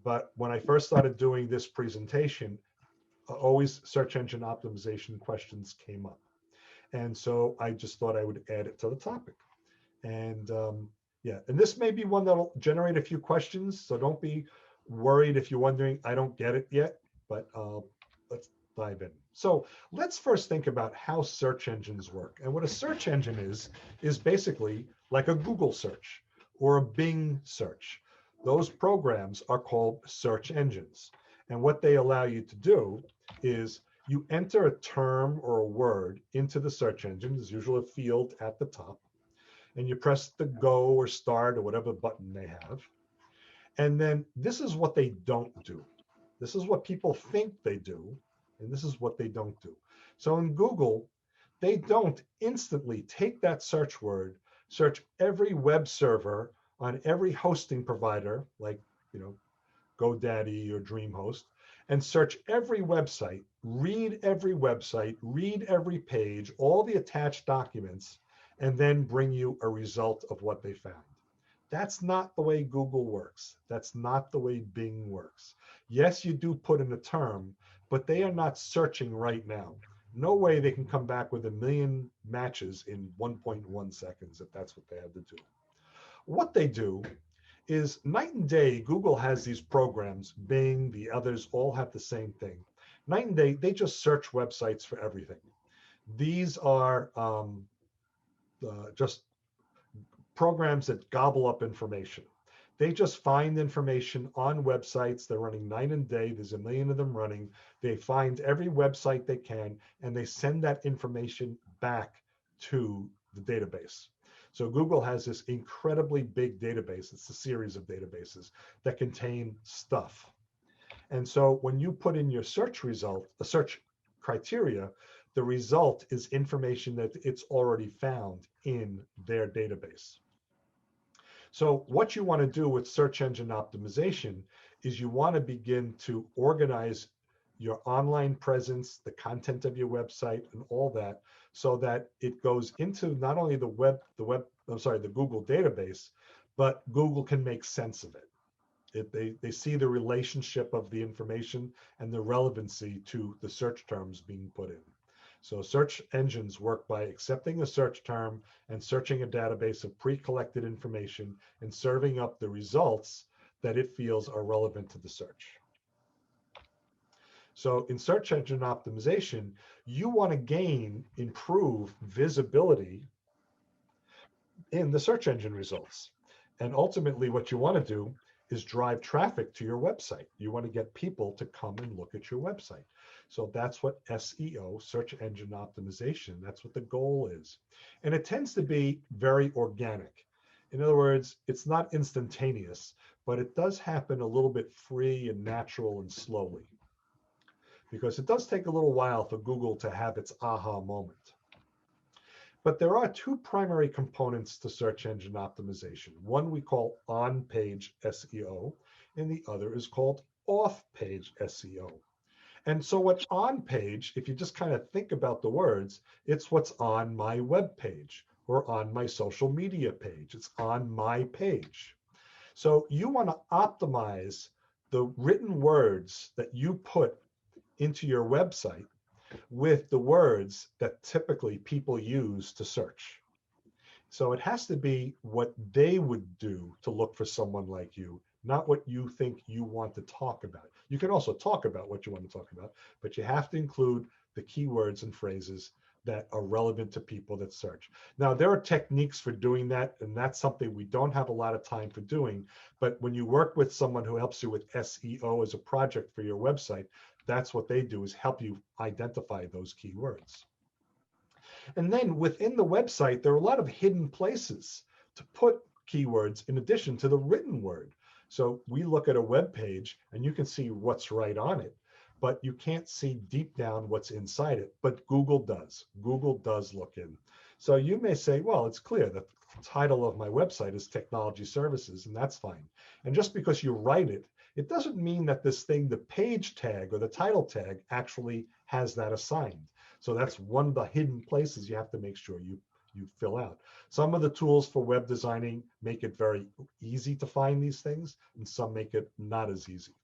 But when I first started doing this presentation, always search engine optimization questions came up. And so I just thought I would add it to the topic. And yeah, and this may be one that'll generate a few questions. So don't be worried if you're wondering, I don't get it yet, but let's dive in. So let's first think about how search engines work. And what a search engine is basically like a Google search or a Bing search. Those programs are called search engines. And what they allow you to do is you enter a term or a word into the search engine. There's usually a field at the top. And you press the go or start or whatever button they have. And then this is what they don't do. This is what people think they do. And this is what they don't do. So in Google, they don't instantly take that search word, search every web server on every hosting provider, like, GoDaddy or DreamHost, and search every website, read every page, all the attached documents, and then bring you a result of what they found. That's not the way Google works. That's not the way Bing works. Yes, you do put in a term, but they are not searching right now. No way they can come back with 1 million matches in 1.1 seconds if that's what they had to do. What they do is night and day. Google has these programs, Bing, the others all have the same thing. Night and day, they just search websites for everything. These are just programs that gobble up information. They just find information on websites. They're running night and day. There's 1 million of them running. They find every website they can, and they send that information back to the database. So Google has this incredibly big database. It's a series of databases that contain stuff. And so when you put in your search result, a search criteria, the result is information that it's already found in their database. So what you want to do with search engine optimization is you want to begin to organize your online presence, the content of your website, and all that, so that it goes into not only the Google database, but Google can make sense of it. They see the relationship of the information and the relevancy to the search terms being put in. So search engines work by accepting a search term and searching a database of pre-collected information and serving up the results that it feels are relevant to the search. So in search engine optimization, you want to improve visibility in the search engine results. And ultimately what you want to do is drive traffic to your website. You want to get people to come and look at your website. So that's what SEO, search engine optimization, that's what the goal is. And it tends to be very organic. In other words, it's not instantaneous, but it does happen a little bit free and natural and slowly. Because it does take a little while for Google to have its aha moment. But there are two primary components to search engine optimization. One we call on-page SEO, and the other is called off-page SEO. And so what on page, if you just kind of think about the words, it's what's on my web page or on my social media page. It's on my page. So you want to optimize the written words that you put into your website with the words that typically people use to search. So it has to be what they would do to look for someone like you, not what you think you want to talk about. You can also talk about what you want to talk about, but you have to include the keywords and phrases that are relevant to people that search. Now, there are techniques for doing that, and that's something we don't have a lot of time for doing. But when you work with someone who helps you with SEO as a project for your website, that's what they do, is help you identify those keywords. And then within the website, there are a lot of hidden places to put keywords in addition to the written word. So we look at a web page and you can see what's right on it, but you can't see deep down what's inside it. But Google does. Google does look in. So you may say, well, it's clear that the title of my website is Technology Services, and that's fine. And just because you write it, it doesn't mean that this thing, the page tag or the title tag, actually has that assigned. So that's one of the hidden places you have to make sure you fill out. Some of the tools for web designing make it very easy to find these things, and some make it not as easy.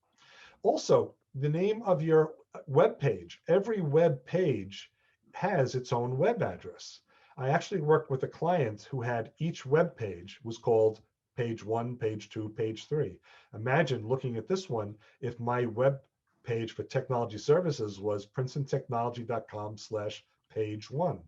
Also, the name of your web page. Every web page has its own web address. I actually worked with a client who had each web page was called page 1, page 2, page 3. Imagine looking at this one if my web page for technology services was princetontechnology.com/page1.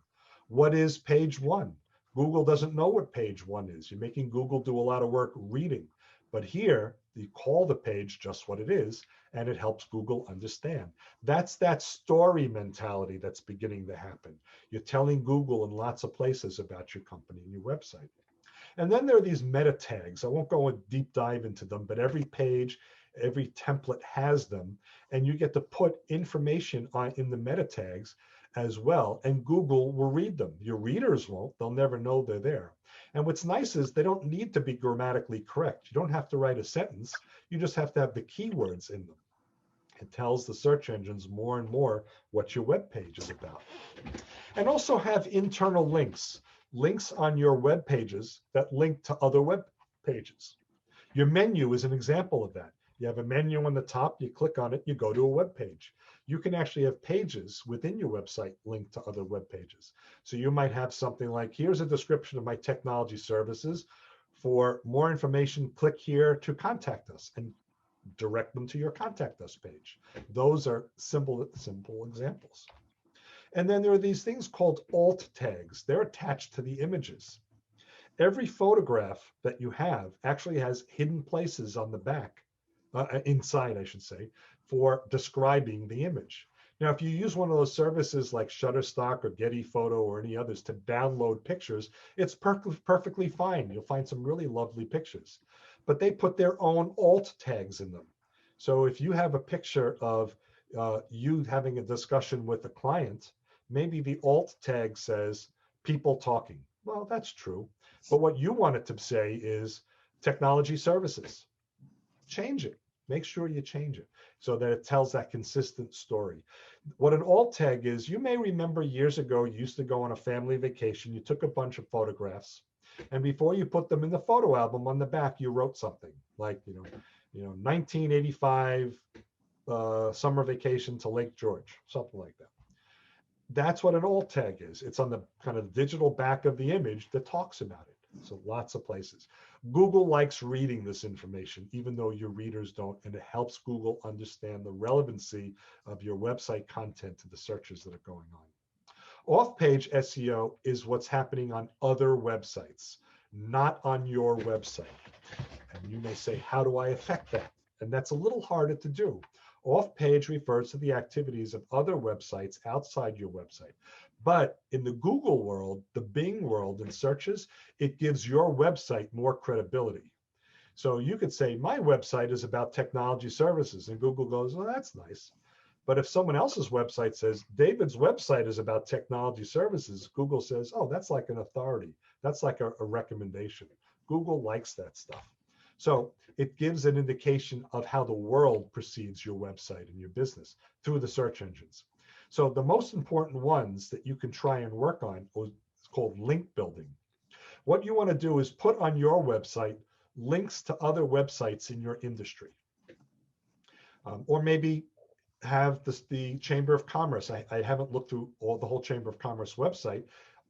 What is page 1? Google doesn't know what page 1 is. You're making Google do a lot of work reading. But here, you call the page just what it is, and it helps Google understand. That's that story mentality that's beginning to happen. You're telling Google in lots of places about your company and your website. And then there are these meta tags. I won't go a deep dive into them, but every page, every template has them, and you get to put information in the meta tags as well, and Google will read them. Your readers won't. They'll never know they're there. And what's nice is they don't need to be grammatically correct. You don't have to write a sentence. You just have to have the keywords in them. It tells the search engines more and more what your web page is about. And also have internal links on your web pages that link to other web pages. Your menu is an example of that. You have a menu on the top, you click on it, you go to a web page. You can actually have pages within your website linked to other web pages. So you might have something like, here's a description of my technology services. For more information, click here to contact us, and direct them to your contact us page. Those are simple examples. And then there are these things called alt tags. They're attached to the images. Every photograph that you have actually has hidden places on the back, inside, I should say, for describing the image. Now, if you use one of those services like Shutterstock or Getty Photo or any others to download pictures, it's perfectly fine. You'll find some really lovely pictures. But they put their own alt tags in them. So if you have a picture of you having a discussion with a client, maybe the alt tag says people talking. Well, that's true. But what you want it to say is technology services. Change it. Make sure you change it so that it tells that consistent story. What an alt tag is, you may remember years ago, you used to go on a family vacation, you took a bunch of photographs, and before you put them in the photo album on the back, you wrote something like, 1985 summer vacation to Lake George, something like that. That's what an alt tag is. It's on the kind of digital back of the image that talks about it. So lots of places. Google likes reading this information, even though your readers don't, and it helps Google understand the relevancy of your website content to the searches that are going on. Off-page SEO is what's happening on other websites, not on your website. And you may say, how do I affect that? And that's a little harder to do. Off-page refers to the activities of other websites outside your website. But in the Google world, the Bing world and searches, it gives your website more credibility. So you could say, my website is about technology services. And Google goes, well, that's nice. But if someone else's website says David's website is about technology services, Google says, oh, that's like an authority. That's like a recommendation. Google likes that stuff. So it gives an indication of how the world perceives your website and your business through the search engines. So the most important ones that you can try and work on is called link building. What you want to do is put on your website links to other websites in your industry. Or maybe have the Chamber of Commerce. I haven't looked through the whole Chamber of Commerce website.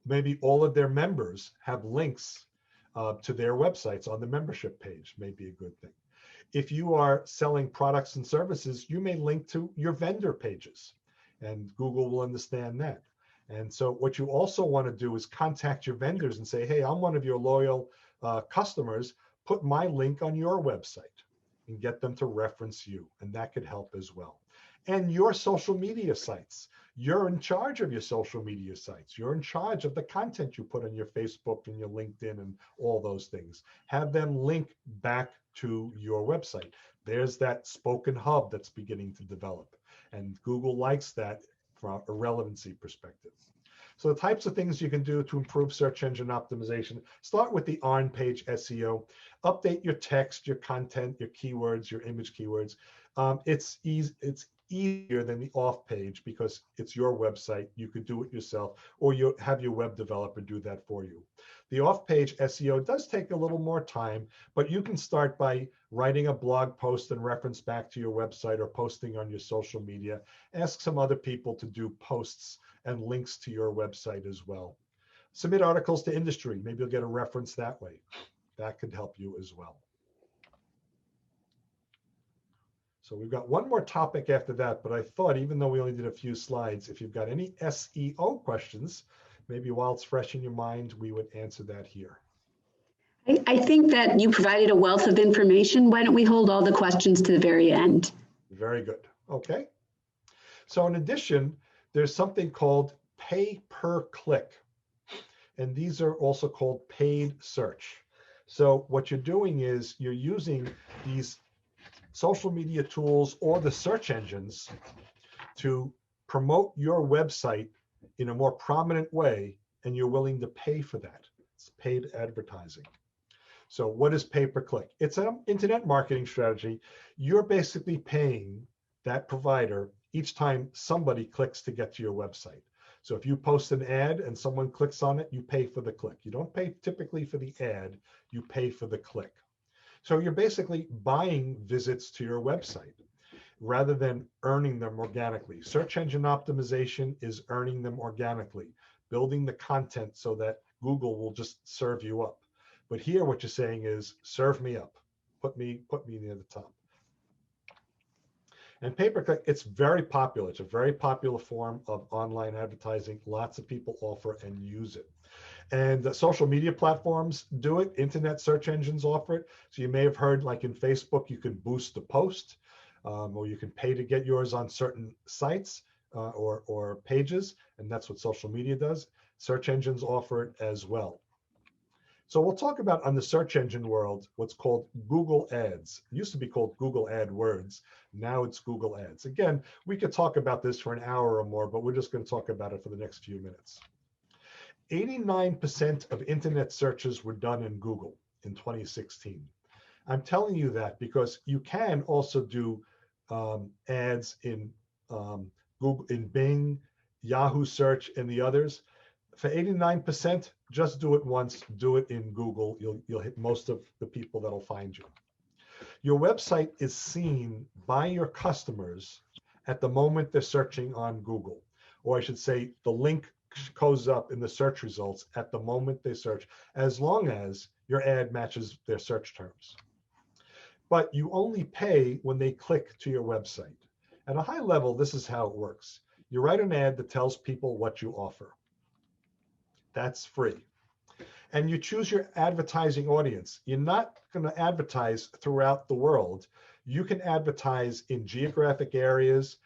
Maybe all of their members have links to their websites on the membership page, may be a good thing. If you are selling products and services, you may link to your vendor pages, and Google will understand that. And so what you also want to do is contact your vendors and say, hey, I'm one of your loyal customers. Put my link on your website and get them to reference you. And that could help as well. And your social media sites. You're in charge of your social media sites. You're in charge of the content you put on your Facebook and your LinkedIn and all those things. Have them link back to your website. There's that spoken hub that's beginning to develop. And Google likes that from a relevancy perspective. So the types of things you can do to improve search engine optimization, start with the on-page SEO, update your text, your content, your keywords, your image keywords. It's easier than the off-page because it's your website. You could do it yourself, or you have your web developer do that for you. The off-page SEO does take a little more time, but you can start by writing a blog post and reference back to your website or posting on your social media. Ask some other people to do posts and links to your website as well. Submit articles to industry. Maybe you'll get a reference that way. That could help you as well. So we've got one more topic after that, but I thought even though we only did a few slides, if you've got any SEO questions, maybe while it's fresh in your mind, we would answer that here. I think that you provided a wealth of information. Why don't we hold all the questions to the very end? Very good. Okay. So in addition, there's something called pay per click. And these are also called paid search. So what you're doing is you're using these social media tools or the search engines to promote your website in a more prominent way, and you're willing to pay for that. It's paid advertising. So what is pay per click? It's an internet marketing strategy. You're basically paying that provider each time somebody clicks to get to your website. So if you post an ad and someone clicks on it, you pay for the click. You don't pay typically for the ad, you pay for the click. So you're basically buying visits to your website rather than earning them organically. Search engine optimization is earning them organically, building the content so that Google will just serve you up. But here what you're saying is serve me up, put me near the top. And pay-per-click, it's very popular. It's a very popular form of online advertising. Lots of people offer and use it. And social media platforms do it. Internet search engines offer it. So you may have heard, like in Facebook, you can boost the post, or you can pay to get yours on certain sites or pages. And that's what social media does. Search engines offer it as well. So we'll talk about, on the search engine world, what's called Google Ads. It used to be called Google AdWords. Now it's Google Ads. Again, we could talk about this for an hour or more, but we're just going to talk about it for the next few minutes. 89% of internet searches were done in Google in 2016. I'm telling you that because you can also do ads in Google, in Bing, Yahoo Search, and the others. For 89%, just do it once, do it in Google. You'll hit most of the people that'll find you. Your website is seen by your customers at the moment they're searching on Google. Or I should say, the link goes up in the search results at the moment they search, as long as your ad matches their search terms. But you only pay when they click to your website. At a high level, this is how it works. You write an ad that tells people what you offer. That's free. And you choose your advertising audience. You're not going to advertise throughout the world. You can advertise in geographic areas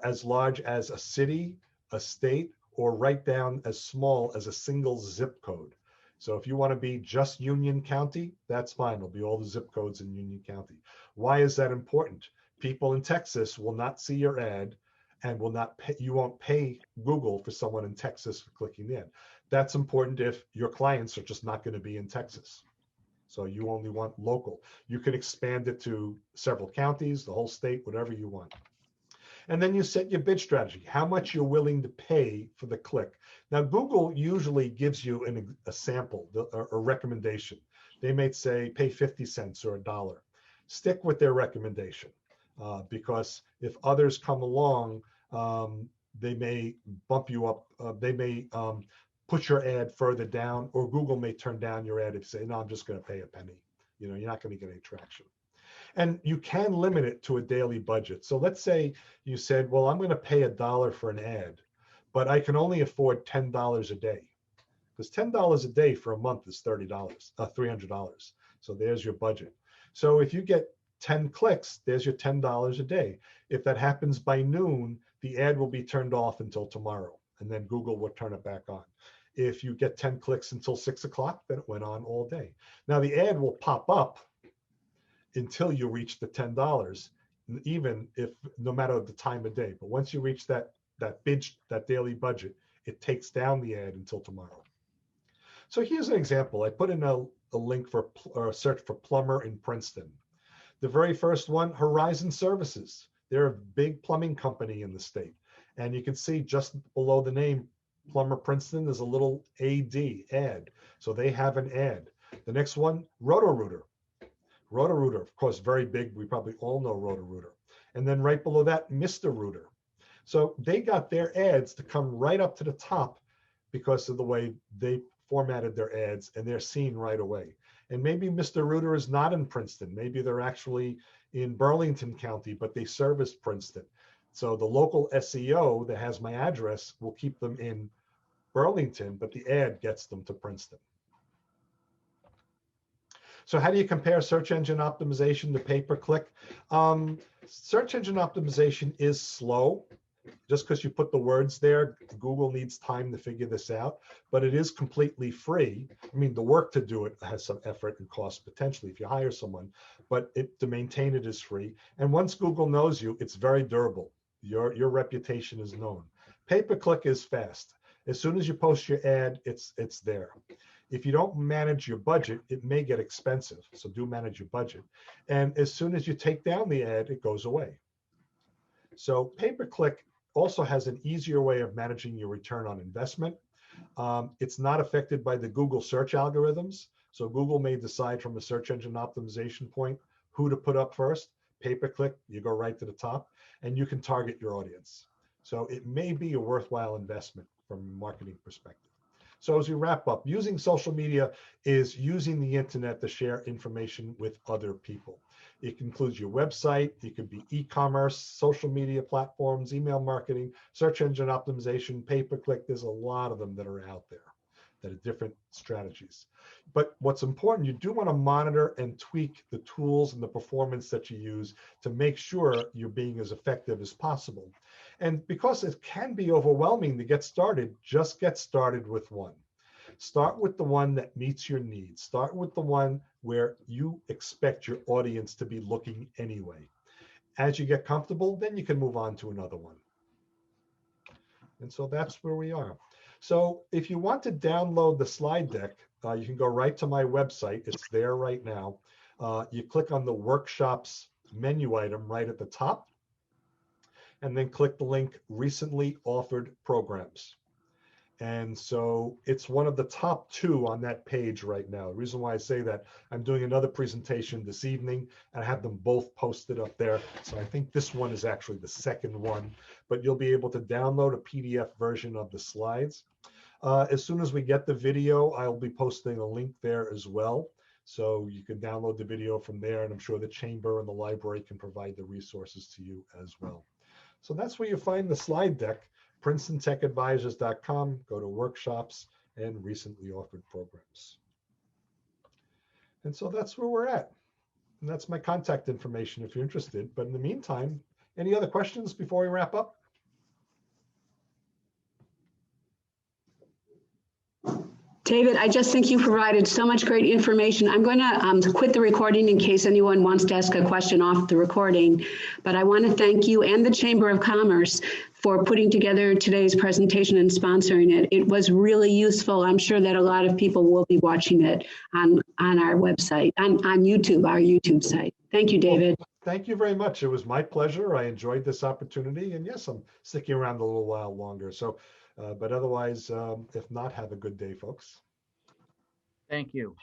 as large as a city, a state, or right down as small as a single zip code. So if you want to be just Union County, that's fine. It'll be all the zip codes in Union County. Why is that important? People in Texas will not see your ad, and will not pay, you won't pay Google for someone in Texas for clicking in. That's important if your clients are just not going to be in Texas. So you only want local. You can expand it to several counties, the whole state, whatever you want. And then you set your bid strategy, how much you're willing to pay for the click. Now, Google usually gives you a sample, a recommendation. They may say pay 50 cents or $1. Stick with their recommendation because if others come along, they may bump you up. They may put your ad further down, or Google may turn down your ad if you say, no, I'm just going to pay a penny. You know, you're not going to get any traction. And you can limit it to a daily budget. So let's say you said, well, I'm going to pay $1 for an ad, but I can only afford $10 a day. Because $10 a day for a month is $300. So there's your budget. So if you get 10 clicks, there's your $10 a day. If that happens by noon, the ad will be turned off until tomorrow, and then Google will turn it back on. If you get 10 clicks until 6 o'clock, then it went on all day. Now the ad will pop up until you reach the $10, even if no matter the time of day. But once you reach that daily budget, it takes down the ad until tomorrow. So here's an example. I put in a link for a search for plumber in Princeton. The very first one, Horizon Services. They're a big plumbing company in the state. And you can see just below the name, Plumber Princeton, there's a little ad. So they have an ad. The next one, Roto-Rooter. Roto-Rooter, of course, very big. We probably all know Roto-Rooter. And then right below that, Mr. Rooter. So they got their ads to come right up to the top because of the way they formatted their ads, and they're seen right away. And maybe Mr. Rooter is not in Princeton. Maybe they're actually in Burlington County, but they service Princeton. So the local SEO that has my address will keep them in Burlington, but the ad gets them to Princeton. So how do you compare search engine optimization to pay-per-click? Search engine optimization is slow. Just because you put the words there, Google needs time to figure this out, but it is completely free. I mean, the work to do it has some effort and cost potentially if you hire someone, but to maintain it is free. And once Google knows you, it's very durable. Your reputation is known. Pay-per-click is fast. As soon as you post your ad, it's there. If you don't manage your budget, it may get expensive. So do manage your budget. And as soon as you take down the ad, it goes away. So pay-per-click also has an easier way of managing your return on investment. It's not affected by the Google search algorithms. So Google may decide from a search engine optimization point who to put up first. Pay-per-click, you go right to the top, and you can target your audience. So it may be a worthwhile investment from a marketing perspective. So as we wrap up, using social media is using the internet to share information with other people. It includes your website, it could be e-commerce, social media platforms, email marketing, search engine optimization, pay-per-click. There's a lot of them that are out there that are different strategies. But what's important, you do want to monitor and tweak the tools and the performance that you use to make sure you're being as effective as possible. And because it can be overwhelming to get started, just get started with one. Start with the one that meets your needs. Start with the one where you expect your audience to be looking anyway. As you get comfortable, then you can move on to another one. And so that's where we are. So if you want to download the slide deck, you can go right to my website. It's there right now. You click on the workshops menu item right at the top, and then click the link recently offered programs. And so it's one of the top 2 on that page right now. The reason why I say that, I'm doing another presentation this evening and I have them both posted up there. So I think this one is actually the second one, but you'll be able to download a PDF version of the slides. As soon as we get the video, I'll be posting a link there as well. So you can download the video from there, and I'm sure the chamber and the library can provide the resources to you as well. So that's where you find the slide deck. PrincetonTechAdvisors.com, go to workshops and recently offered programs. And so that's where we're at. And that's my contact information if you're interested. But in the meantime, any other questions before we wrap up? David, I just think you provided so much great information. I'm going to quit the recording in case anyone wants to ask a question off the recording. But I want to thank you and the Chamber of Commerce for putting together today's presentation and sponsoring it. It was really useful. I'm sure that a lot of people will be watching it on our website, on YouTube, our YouTube site. Thank you, David. Well, thank you very much. It was my pleasure. I enjoyed this opportunity. And yes, I'm sticking around a little while longer. So, but otherwise, if not, have a good day, folks. Thank you.